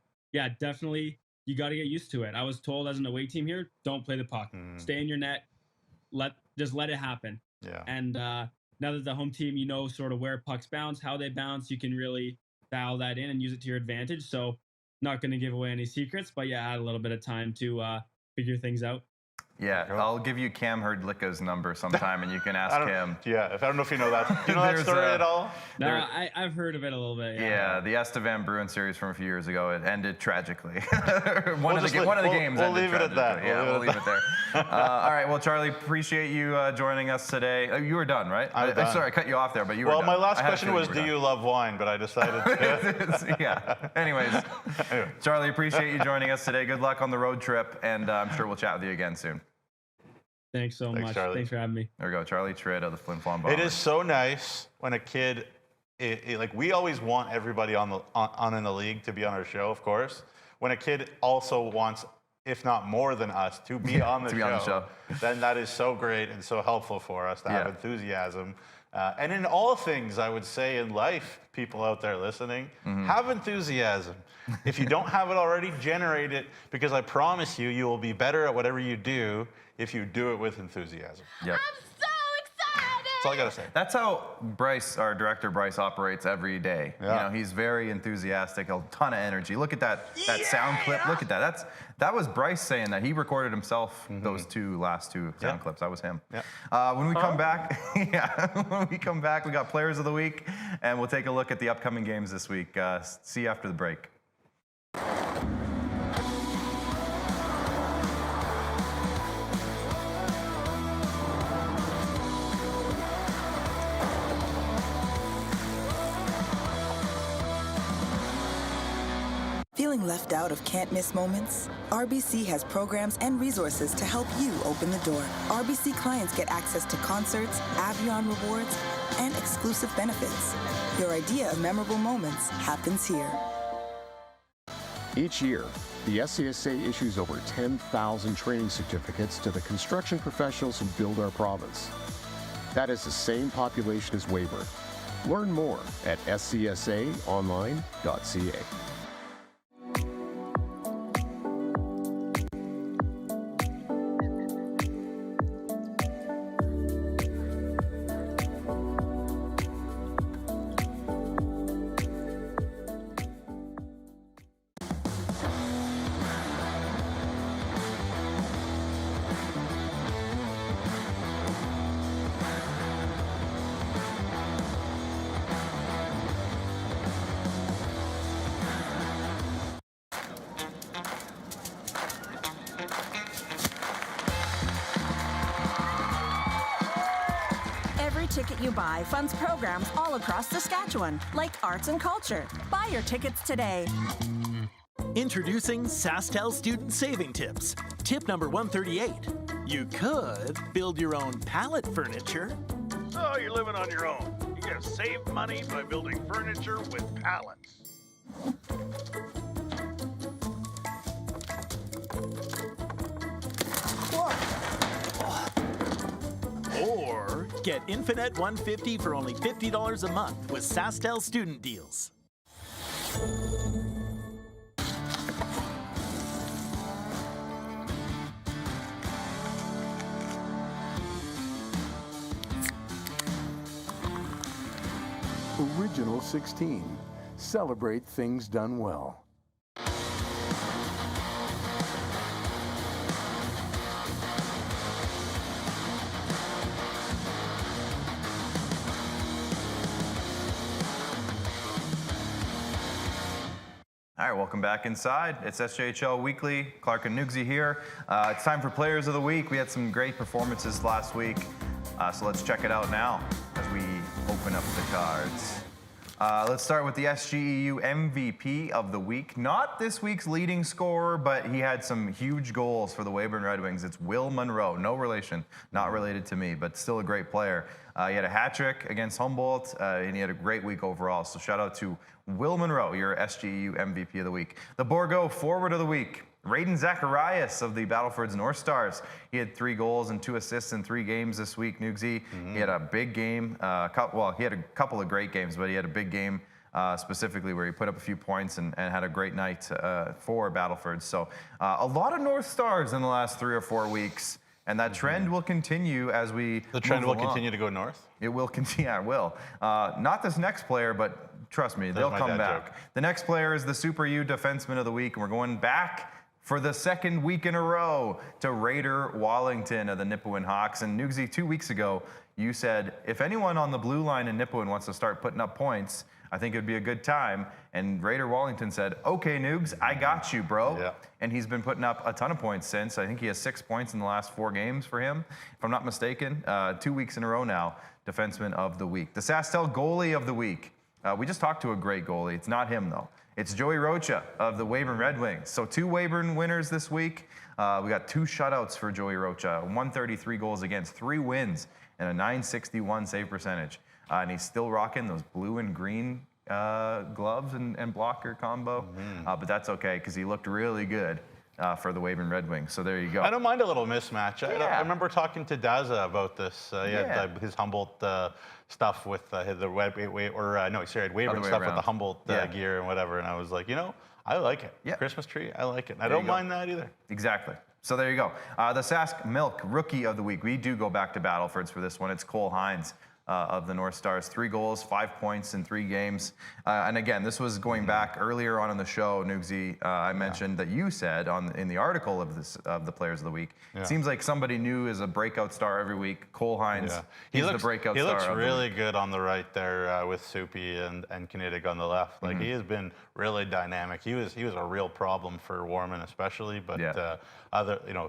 Speaker 10: definitely you got to get used to it. I was told as an away team here, don't play the puck, stay in your net, just let it happen. Yeah. And now that the home team, sort of where pucks bounce, how they bounce, you can really dial that in and use it to your advantage. So not going to give away any secrets, but I had a little bit of time to figure things out.
Speaker 1: Yeah, I'll give you Cam Herdlicka's number sometime, and you can ask him.
Speaker 2: Yeah, I don't know if you know that. Do you know that story at all?
Speaker 10: No, I've heard of it a little bit.
Speaker 1: Yeah, the Estevan Bruin series from a few years ago, it ended tragically. One of the games
Speaker 2: we'll
Speaker 1: ended
Speaker 2: leave it at that.
Speaker 1: Yeah, we'll leave it there. All right, well, Charlie, appreciate you joining us today. You were done, right?
Speaker 2: I'm done.
Speaker 1: Sorry, I cut you off there, but you were done.
Speaker 2: Well, my last question was, do you love wine? But I decided to.
Speaker 1: Yeah. Anyways, Charlie, appreciate you joining us today. Good luck on the road trip, and I'm sure we'll chat with you again soon.
Speaker 10: Thanks so much.
Speaker 2: Charlie.
Speaker 10: Thanks for having me.
Speaker 1: There we go, Charlie Tritt of the Flin Flon Bombers.
Speaker 2: It is so nice when a kid, like we always want everybody in the league to be on our show, of course. When a kid also wants, if not more than us, to be on the show, then that is so great and so helpful for us to have enthusiasm. And in all things, I would say in life, people out there listening, have enthusiasm. If you don't have it already, generate it, because I promise you, you will be better at whatever you do if you do it with enthusiasm.
Speaker 1: Yep.
Speaker 11: I'm so excited!
Speaker 2: That's all I gotta say.
Speaker 1: That's how Bryce, our director Bryce, operates every day.
Speaker 2: Yeah.
Speaker 1: He's very enthusiastic, a ton of energy. Look at that sound clip. Look at that. That was Bryce saying that. He recorded himself those last two sound clips. That was him.
Speaker 2: Yeah.
Speaker 1: When we come back, we got Players of the Week, and we'll take a look at the upcoming games this week. See you after the break.
Speaker 8: Feeling left out of can't-miss moments? RBC has programs and resources to help you open the door. RBC clients get access to concerts, Avion rewards, and exclusive benefits. Your idea of memorable moments happens here.
Speaker 7: Each year, the SCSA issues over 10,000 training certificates to the construction professionals who build our province. That is the same population as Weyburn. Learn more at scsaonline.ca.
Speaker 6: Ticket you buy funds programs all across Saskatchewan, like arts and culture. Buy your tickets today.
Speaker 12: Introducing SaskTel Student Saving Tips. Tip number 138. You could build your own pallet furniture.
Speaker 13: So you're living on your own. You can save money by building furniture with pallets.
Speaker 12: Or get Infinite 150 for only $50 a month with SaskTel Student Deals.
Speaker 9: Original 16. Celebrate things done well.
Speaker 1: All right, welcome back inside. It's SJHL Weekly. Clark and Nugsy here. It's time for Players of the Week. We had some great performances last week, so let's check it out now as we open up the cards. Let's start with the SGEU MVP of the week. Not this week's leading scorer, but he had some huge goals for the Weyburn Red Wings. It's Will Munroe. No relation, not related to me, but still a great player. He had a hat trick against Humboldt, and he had a great week overall. So shout out to Will Munroe, your SGEU MVP of the week. The Borgo Forward of the week. Raiden Zacharias of the Battleford's North Stars. He had 3 goals and 2 assists in 3 games this week, Nugsy. He had a big game. Well, he had a couple of great games, but he had a big game specifically where he put up a few points and had a great night for Battleford. So a lot of North Stars in the last 3 or 4 weeks. And that trend will continue as we
Speaker 2: The trend will
Speaker 1: move along.
Speaker 2: continue to go north?
Speaker 1: It will continue, yeah, it will. Not this next player, but trust me, they'll come back.
Speaker 2: Joke.
Speaker 1: The next player is the Super U Defenseman of the Week, and we're going back for the 2nd week in a row to Raider Wallington of the Nipawin Hawks. And Nugsy, 2 weeks ago, you said, if anyone on the blue line in Nipawin wants to start putting up points, I think it'd be a good time. And Raider Wallington said, okay, Nugs, I got you, bro.
Speaker 2: Yeah.
Speaker 1: And he's been putting up a ton of points since. I think he has 6 points in the last 4 games for him, if I'm not mistaken. 2 weeks in a row now, Defenseman of the Week. The SaskTel Goalie of the Week. We just talked to a great goalie. It's not him, though. It's Joey Rocha of the Weyburn Red Wings. So 2 Weyburn winners this week. We got 2 shutouts for Joey Rocha, 133 goals against, 3 wins, and a 961 save percentage. And he's still rocking those blue and green gloves and blocker combo. But that's okay, because he looked really good for the Weyburn Red Wings. So there you go.
Speaker 2: I don't mind a little mismatch. I remember talking to Daza about this. He had his Humboldt stuff with the Weyburn stuff with the Humboldt gear and whatever. And I was like, you know, I like it. Yeah. Christmas tree, I like it. I don't mind that either.
Speaker 1: Exactly. So there you go. The Sask Milk Rookie of the Week. We do go back to Battlefords for this one. It's Cole Hines of the North Stars. 3 goals, 5 points in 3 games. And again, this was going back earlier on in the show, Nugsy. I mentioned that you said in the article of the Players of the Week, it seems like somebody new is a breakout star every week. Cole Hines, he's the breakout star.
Speaker 2: He looks really good on the right there with Soupy and Kinetic on the left. Like he has been really dynamic. He was a real problem for Warman especially, but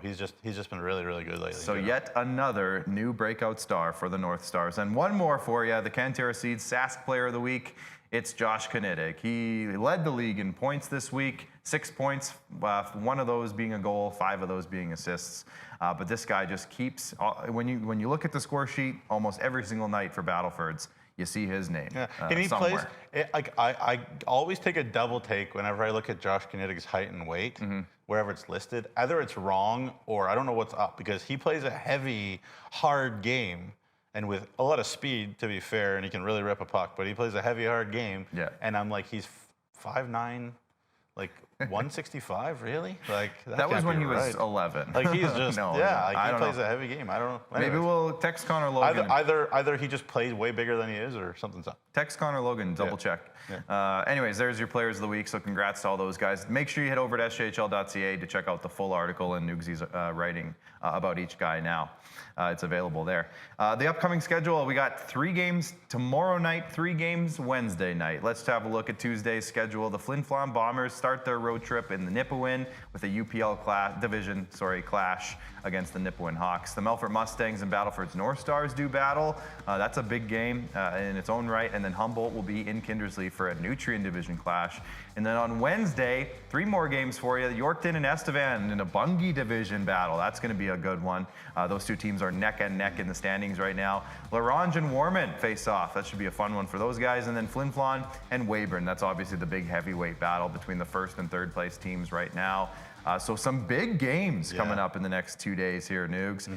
Speaker 2: he's just been really, really good lately.
Speaker 1: So yet another new breakout star for the North Stars. And one more for you, the Cantera Seeds Sask Player of the Week. It's Josh Kinetic. He led the league in points this week, 6 points, 1 of those being a goal, 5 of those being assists. But this guy just keeps, when you look at the score sheet, almost every single night for Battlefords, you see his name
Speaker 2: and he
Speaker 1: somewhere.
Speaker 2: plays, I always take a double take whenever I look at Josh Kinetic's height and weight, wherever it's listed. Either it's wrong or I don't know what's up, because he plays a heavy, hard game. And with a lot of speed, to be fair, and he can really rip a puck, but he plays a heavy, hard game. Yeah. And I'm like, he's 5'9", like 165, really? Like
Speaker 1: that was when he was 11.
Speaker 2: Like he's just he plays a heavy game. I don't know.
Speaker 1: Anyways. Maybe we'll text Connor Logan.
Speaker 2: Either he just plays way bigger than he is, or something's up.
Speaker 1: Text Connor Logan, double check. Yeah. Anyways, there's your Players of the Week. So congrats to all those guys. Make sure you head over to SJHL.ca to check out the full article and Nugsy's writing about each guy now. It's available there. The upcoming schedule, we got 3 games tomorrow night, 3 games Wednesday night. Let's have a look at Tuesday's schedule. The Flin Flon Bombers start their road road trip in the Nipawin with a UPL clash against the Nipawin Hawks. The Melfort Mustangs and Battleford's North Stars do battle. That's a big game in its own right. And then Humboldt will be in Kindersley for a Nutrien Division clash. And then on Wednesday, 3 more games for you. Yorkton and Estevan in a Bungie Division battle. That's going to be a good one. Those 2 teams are neck and neck in the standings right now. LaRange and Warman face off. That should be a fun one for those guys. And then Flin Flon and Weyburn. That's obviously the big heavyweight battle between the 1st and 3rd place teams right now. So some big games coming up in the next 2 days here, Nugs.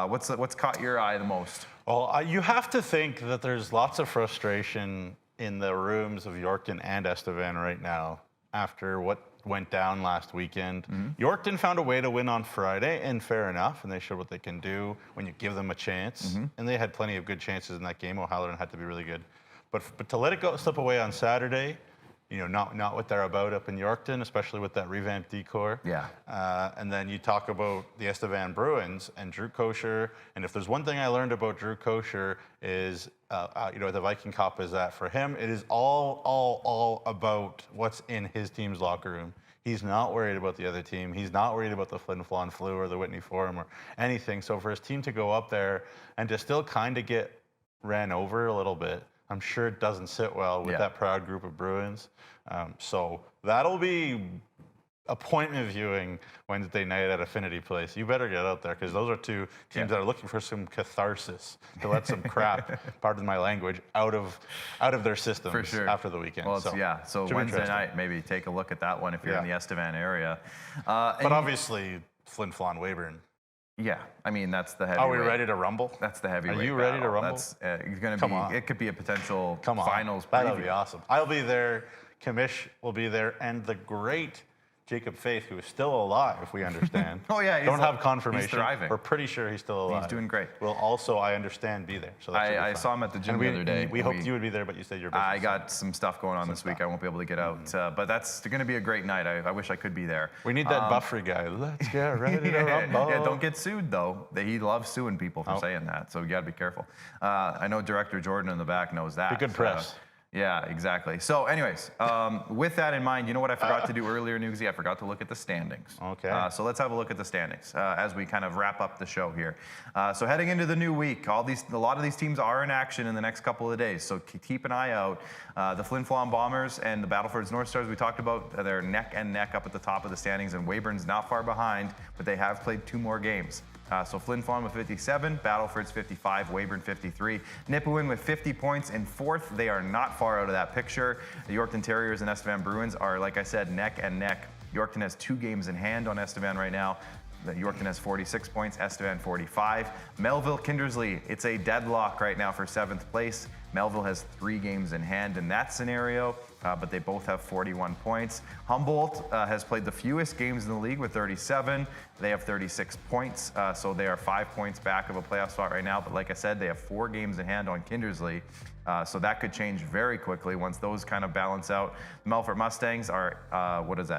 Speaker 1: What's caught your eye the most?
Speaker 2: Well, you have to think that there's lots of frustration in the rooms of Yorkton and Estevan right now after what went down last weekend. Yorkton found a way to win on Friday, and fair enough, and they showed what they can do when you give them a chance. And they had plenty of good chances in that game. O'Halloran had to be really good. But to let it go slip away on Saturday, you know, not what they're about up in Yorkton, especially with that revamped decor.
Speaker 1: Yeah.
Speaker 2: And then you talk about the Estevan Bruins and Drew Kosher. And if there's one thing I learned about Drew Kosher is, you know, the Viking Cup is that for him, it is all about what's in his team's locker room. He's not worried about the other team. He's not worried about the Flin Flon Flu or the Whitney Forum or anything. So for his team to go up there and to still kind of get ran over a little bit, I'm sure it doesn't sit well with that proud group of Bruins. So that'll be appointment viewing Wednesday night at Affinity Place. You better get out there because those are 2 teams that are looking for some catharsis to let some crap, pardon my language, out of their systems
Speaker 1: for sure.
Speaker 2: after the weekend.
Speaker 1: Well, so Wednesday night, maybe take a look at that one if you're in the Estevan area.
Speaker 2: But obviously, Flin Flon Weyburn.
Speaker 1: Yeah, I mean, that's the heavyweight.
Speaker 2: Are we ready to rumble?
Speaker 1: That's the heavyweight.
Speaker 2: Are you ready to rumble?
Speaker 1: That's going to be. It could be a potential finals.
Speaker 2: That'll be awesome. I'll be there. Kamish will be there, and the great Jacob Faith, who is still alive, we understand.
Speaker 1: Oh yeah,
Speaker 2: don't have confirmation.
Speaker 1: He's thriving.
Speaker 2: We're pretty sure he's still alive.
Speaker 1: He's doing great.
Speaker 2: Will also, I understand, be there. So
Speaker 1: I saw him at the gym the other day.
Speaker 2: We hoped you would be there, but you said you're busy.
Speaker 1: I got some stuff going on this week. I won't be able to get out, but that's going to be a great night. I wish I could be there.
Speaker 2: We need that Buffrey guy. Let's get ready to rumble.
Speaker 1: Yeah, don't get sued though. He loves suing people for saying that, so you got to be careful. I know Director Jordan in the back knows that.
Speaker 2: Be good press.
Speaker 1: Yeah, exactly. So anyways, with that in mind, you know what I forgot to do earlier, Newsy? I forgot to look at the standings.
Speaker 2: Okay.
Speaker 1: So let's have a look at the standings as we kind of wrap up the show here. So heading into the new week, a lot of these teams are in action in the next couple of days, so keep an eye out. The Flin Flon Bombers and the Battleford's North Stars we talked about, they're neck and neck up at the top of the standings, and Weyburn's not far behind, but they have played 2 more games. So Flin Flon with 57, Battleford's 55, Weyburn 53. Nipawin with 50 points in 4th. They are not far out of that picture. The Yorkton Terriers and Estevan Bruins are, like I said, neck and neck. Yorkton has 2 games in hand on Estevan right now. Yorkton has 46 points, Estevan 45. Melville Kindersley, it's a deadlock right now for 7th place. Melville has 3 games in hand in that scenario, but they both have 41 points. Humboldt has played the fewest games in the league with 37. They have 36 points, so they are 5 points back of a playoff spot right now. But like I said, they have 4 games in hand on Kindersley. So that could change very quickly once those kind of balance out. The Melfort Mustangs are,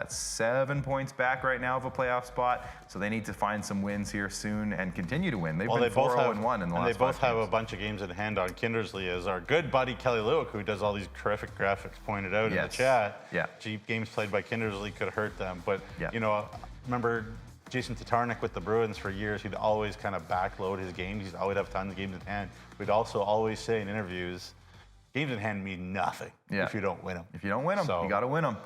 Speaker 1: 7 points back right now of a playoff spot. So they need to find some wins here soon and continue to win. They've been 4-0-1 in the last 5 games.
Speaker 2: And they both have a bunch of games in hand on Kindersley, as our good buddy Kelly Lewick, who does all these terrific graphics, pointed out in the chat.
Speaker 1: Yeah.
Speaker 2: Games played by Kindersley could hurt them. But, you know, remember Jason Tatarnik with the Bruins for years, he'd always kind of backload his games. He'd always have tons of games in hand. We'd also always say in interviews, games in hand mean nothing if you don't win them.
Speaker 1: If you don't win them, you got to win them.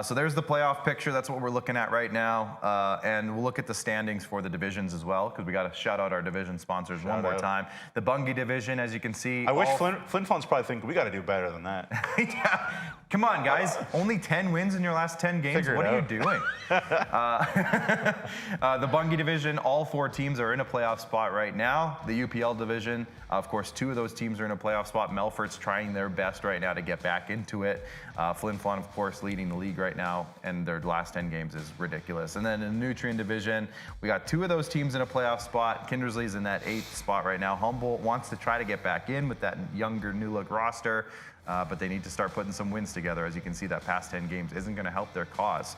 Speaker 1: So there's the playoff picture. That's what we're looking at right now. And we'll look at the standings for the divisions as well, because we got to shout out our division sponsors one more time. The Bungie division, as you can see.
Speaker 2: I wish Flin Flon's probably thinking, we got to do better than that.
Speaker 1: Yeah. Come on, guys. Only 10 wins in your last 10 games. What are you doing? The Bungie division, all 4 teams are in a playoff spot right now. The UPL division, of course, 2 of those teams are in a playoff spot. Melfort's trying their best right now to get back into it. Flin Flon, of course, leading the league right now, and their last 10 games is ridiculous. And then in the Nutrien division, we got 2 of those teams in a playoff spot. Kindersley's in that 8th spot right now. Humboldt wants to try to get back in with that younger, new-look roster. but they need to start putting some wins together. As you can see, that past 10 games isn't going to help their cause.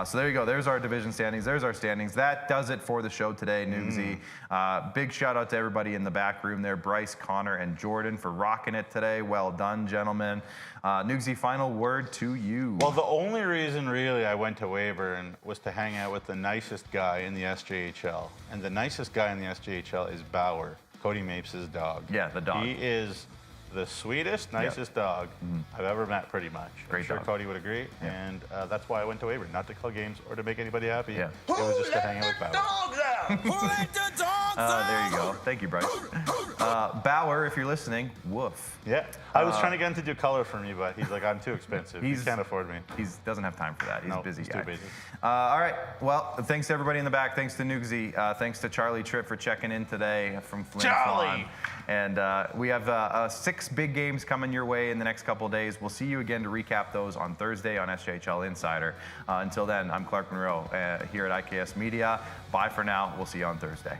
Speaker 1: So there you go. There's our division standings. There's our standings. That does it for the show today, Nugsy. Big shout out to everybody in the back room there, Bryce, Connor, and Jordan, for rocking it today. Well done, gentlemen. Nugsy, final word to you.
Speaker 2: Well, the only reason really I went to Weyburn was to hang out with the nicest guy in the SJHL. And the nicest guy in the SJHL is Bauer, Cody Mapes' dog.
Speaker 1: Yeah, the dog.
Speaker 2: He is the sweetest, nicest dog I've ever met, pretty much.
Speaker 1: Great
Speaker 2: I'm sure
Speaker 1: dog.
Speaker 2: Cody would agree.
Speaker 1: Yeah.
Speaker 2: And that's why I went to Weyburn, not to call games or to make anybody happy.
Speaker 1: Yeah.
Speaker 2: It was just to hang out with Bauer.
Speaker 1: There you go. Thank you, Bryce. Bauer, if you're listening, woof.
Speaker 2: Yeah. I was trying to get him to do color for me, but he's like, I'm too expensive. He can't afford me.
Speaker 1: He doesn't have time for that. He's a busy
Speaker 2: he's
Speaker 1: guy.
Speaker 2: too busy.
Speaker 1: All right. Well, thanks to everybody in the back. Thanks to Nugsy. Thanks to Charlie Tritt for checking in today from Flin Flon. And we have 6 big games coming your way in the next couple of days. We'll see you again to recap those on Thursday on SJHL Insider. Until then, I'm Clark Munroe here at IKS Media. Bye for now. We'll see you on Thursday.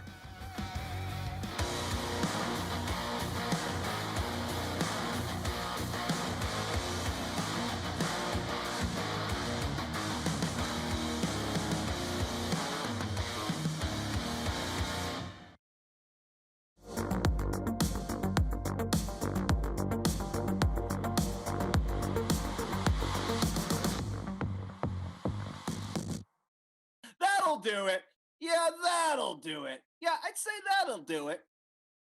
Speaker 14: That'll do it. Yeah, that'll do it. Yeah, I'd say that'll do it.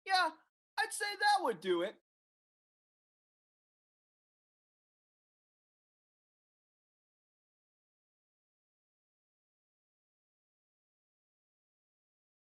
Speaker 14: Yeah, I'd say that would do it.